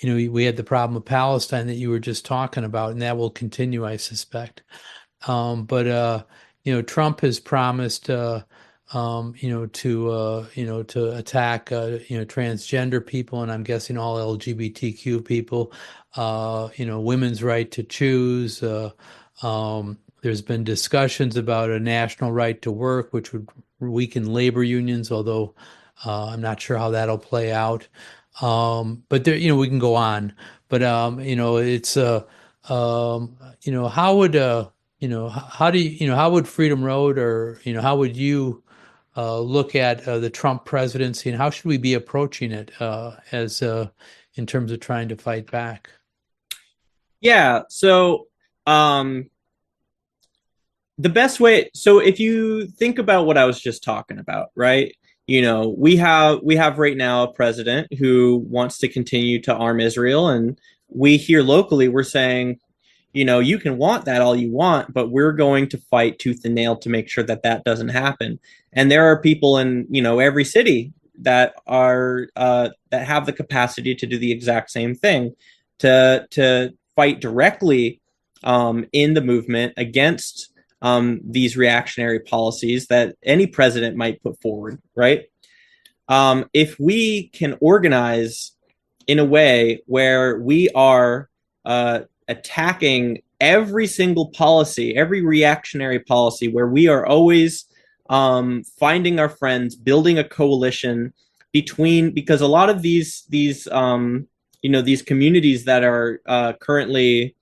Speaker 3: we had the problem of Palestine that you were just talking about, and that will continue, I suspect. But Trump has promised, to attack, transgender people, and I'm guessing all LGBTQ people, women's right to choose. There's been discussions about a national right to work, which would weaken labor unions, although I'm not sure how that'll play out. But there, we can go on. But it's how would how would Freedom Road, or how would you look at the Trump presidency, and how should we be approaching it as in terms of trying to fight back?
Speaker 4: Yeah. So the best way. So if you think about what I was just talking about, right? We have right now a president who wants to continue to arm Israel, and we here locally, we're saying, you can want that all you want, but we're going to fight tooth and nail to make sure that that doesn't happen. And there are people in, every city that are that have the capacity to do the exact same thing, to fight directly in the movement against these reactionary policies that any president might put forward, right? If we can organize in a way where we are attacking every single policy, every reactionary policy, where we are always finding our friends, building a coalition because a lot of these communities that are currently,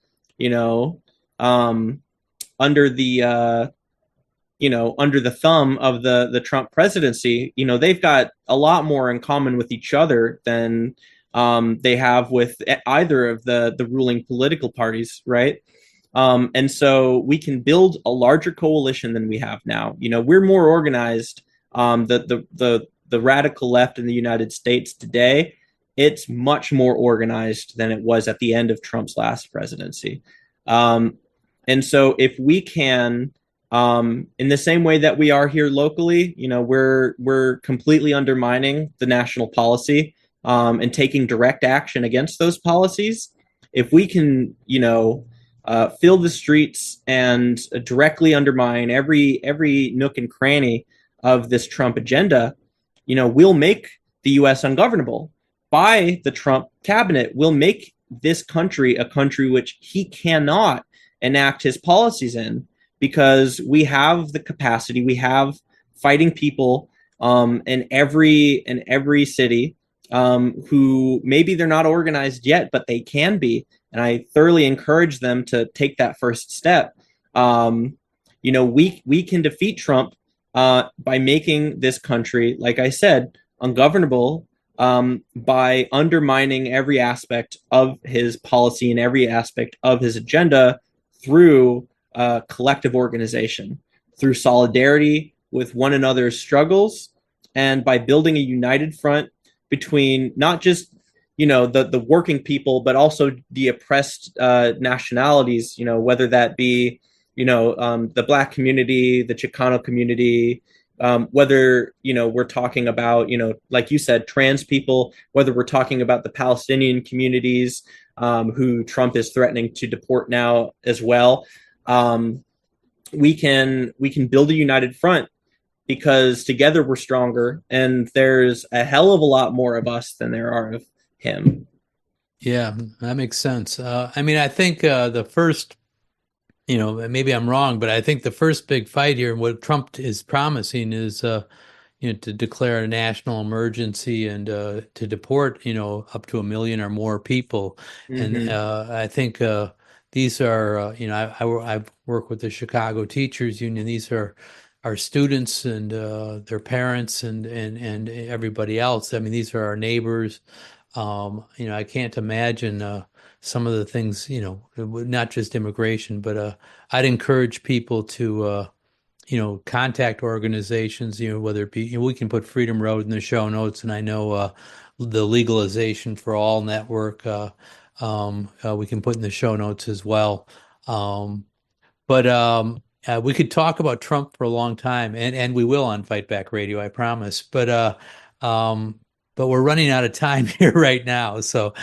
Speaker 4: under the thumb of the Trump presidency, they've got a lot more in common with each other than they have with either of the ruling political parties, right? And so we can build a larger coalition than we have now. We're more organized. The radical left in the United States today, it's much more organized than it was at the end of Trump's last presidency. And so if we can, in the same way that we are here locally, we're completely undermining the national policy and taking direct action against those policies. If we can, fill the streets and directly undermine every nook and cranny of this Trump agenda, will make the U.S. ungovernable. By the Trump cabinet, will make this country a country which he cannot enact his policies in, because we have the capacity, we have fighting people in every city who maybe they're not organized yet, but they can be. And I thoroughly encourage them to take that first step. We can defeat Trump by making this country, like I said, ungovernable, by undermining every aspect of his policy and every aspect of his agenda through collective organization, through solidarity with one another's struggles, and by building a united front between not just the working people, but also the oppressed nationalities, whether that be the Black community, the Chicano community, whether we're talking about like you said, trans people, whether we're talking about the Palestinian communities who Trump is threatening to deport now as well. We can build a united front, because together we're stronger, and there's a hell of a lot more of us than there are of him.
Speaker 3: Yeah, that makes sense. I think the first, maybe I'm wrong, but I think the first big fight here, what Trump is promising, is to declare a national emergency and to deport up to 1 million or more people. Mm-hmm. And I think these are I work with the Chicago Teachers Union. These are our students and their parents and everybody else. I mean, these are our neighbors. I can't imagine some of the things, not just immigration, but I'd encourage people to, contact organizations, whether it be, we can put Freedom Road in the show notes, and I know the Legalization for All network we can put in the show notes as well. We could talk about Trump for a long time, and we will on Fight Back Radio, I promise. But we're running out of time here right now. So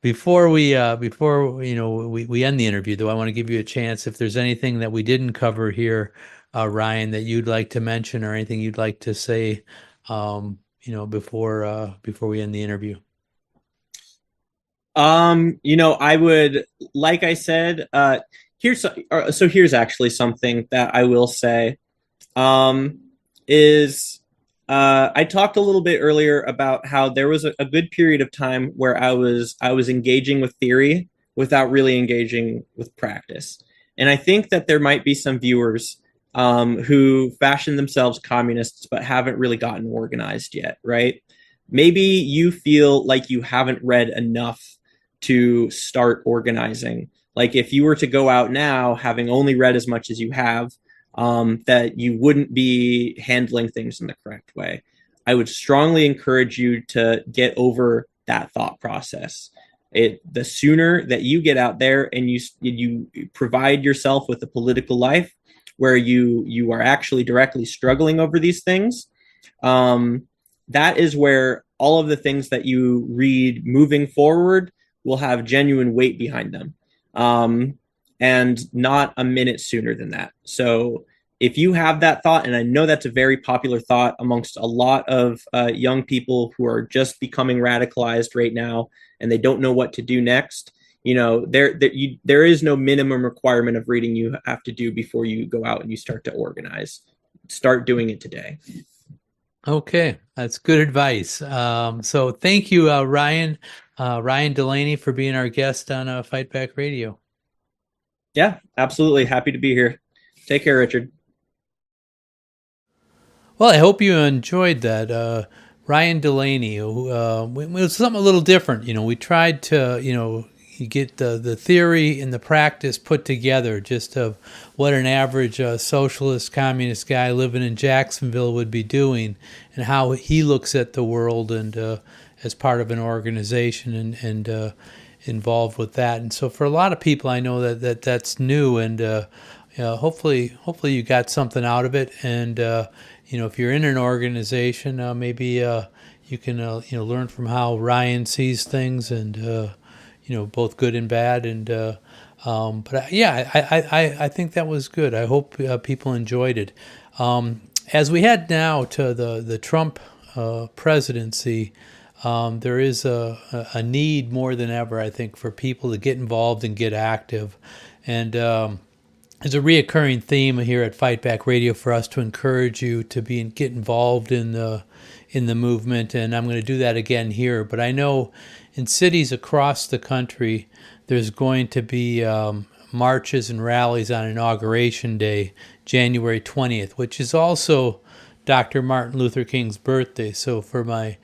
Speaker 3: before we end the interview, though, I want to give you a chance if there's anything that we didn't cover here, Ryan, that you'd like to mention, or anything you'd like to say, before we end the interview.
Speaker 4: I would, like I said, here's actually something that I will say, is I talked a little bit earlier about how there was a good period of time where I was engaging with theory without really engaging with practice. And I think that there might be some viewers who fashion themselves communists but haven't really gotten organized yet, right? Maybe you feel like you haven't read enough to start organizing. Like if you were to go out now, having only read as much as you have, that you wouldn't be handling things in the correct way. I would strongly encourage you to get over that thought process. The sooner that you get out there and you provide yourself with a political life where you are actually directly struggling over these things, that is where all of the things that you read moving forward will have genuine weight behind them. And not a minute sooner than that. So if you have that thought, and I know that's a very popular thought amongst a lot of young people who are just becoming radicalized right now, and they don't know what to do next, there is no minimum requirement of reading you have to do before you go out and you start to organize. Start doing it today.
Speaker 3: Okay, that's good advice. So thank you, Ryan Delaney, for being our guest on Fight Back Radio.
Speaker 4: Yeah, absolutely. Happy to be here. Take care, Richard.
Speaker 3: Well, I hope you enjoyed that. Ryan Delaney, who, it was something a little different. We tried to, get the theory and the practice put together, just of what an average socialist, communist guy living in Jacksonville would be doing, and how he looks at the world, and as part of an organization and involved with that. And so for a lot of people, I know that's new, and hopefully you got something out of it. And if you're in an organization, maybe you can learn from how Ryan sees things, and both good and bad. And I think that was good. I hope people enjoyed it. As we head now to the Trump presidency, there is a need more than ever, I think, for people to get involved and get active. And there's a reoccurring theme here at Fight Back Radio for us to encourage you to get involved in the movement, and I'm going to do that again here. But I know in cities across the country, there's going to be marches and rallies on Inauguration Day, January 20th, which is also Dr. Martin Luther King's birthday. So for my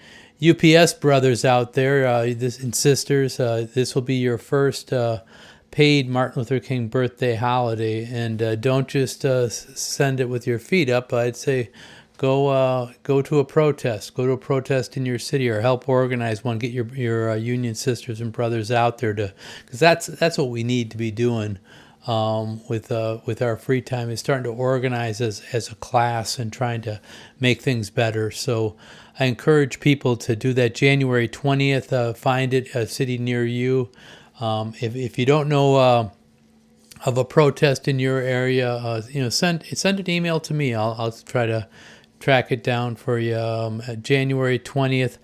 Speaker 3: UPS brothers out there and sisters, this will be your first paid Martin Luther King birthday holiday. And don't just send it with your feet up. I'd say go to a protest. Go to a protest in your city, or help organize one. Get your union sisters and brothers out there because that's what we need to be doing with our free time, is starting to organize as a class and trying to make things better. So I encourage people to do that. January 20th. Find it a city near you. If you don't know of a protest in your area, send an email to me. I'll try to track it down for you. January 20th.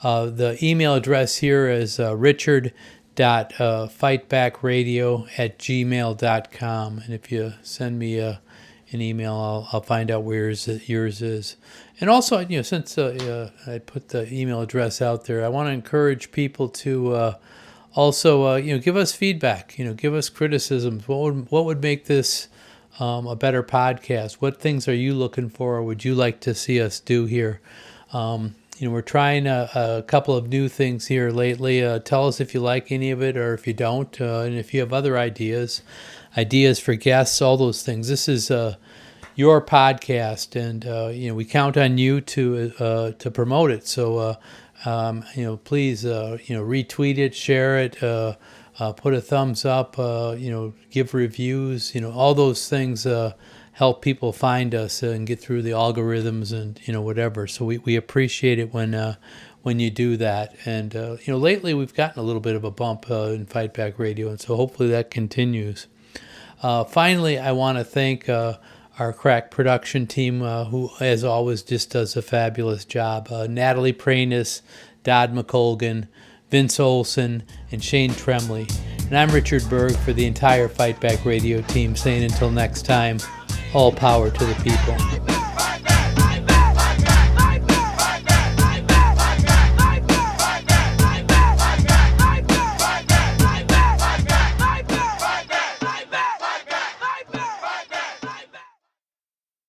Speaker 3: The email address here is richard.fightbackradio@gmail.com, and if you send me an email, I'll find out where yours is. And also, since I put the email address out there, I want to encourage people to also give us feedback. Give us criticisms. What would make this a better podcast? What things are you looking for, or would you like to see us do here? We're trying a couple of new things here lately. Tell us if you like any of it or if you don't, and if you have other ideas for guests, all those things. This is your podcast, and we count on you to promote it. So please retweet it, share it, put a thumbs up, give reviews. All those things help people find us and get through the algorithms and whatever. So we appreciate it when you do that. And lately we've gotten a little bit of a bump in Fight Back Radio, and so hopefully that continues. Finally, I want to thank our crack production team, who, as always, just does a fabulous job. Natalie Pranis, Dodd McColgan, Vince Olson, and Shane Tremley. And I'm Richard Berg for the entire Fight Back Radio team, saying until next time, all power to the people.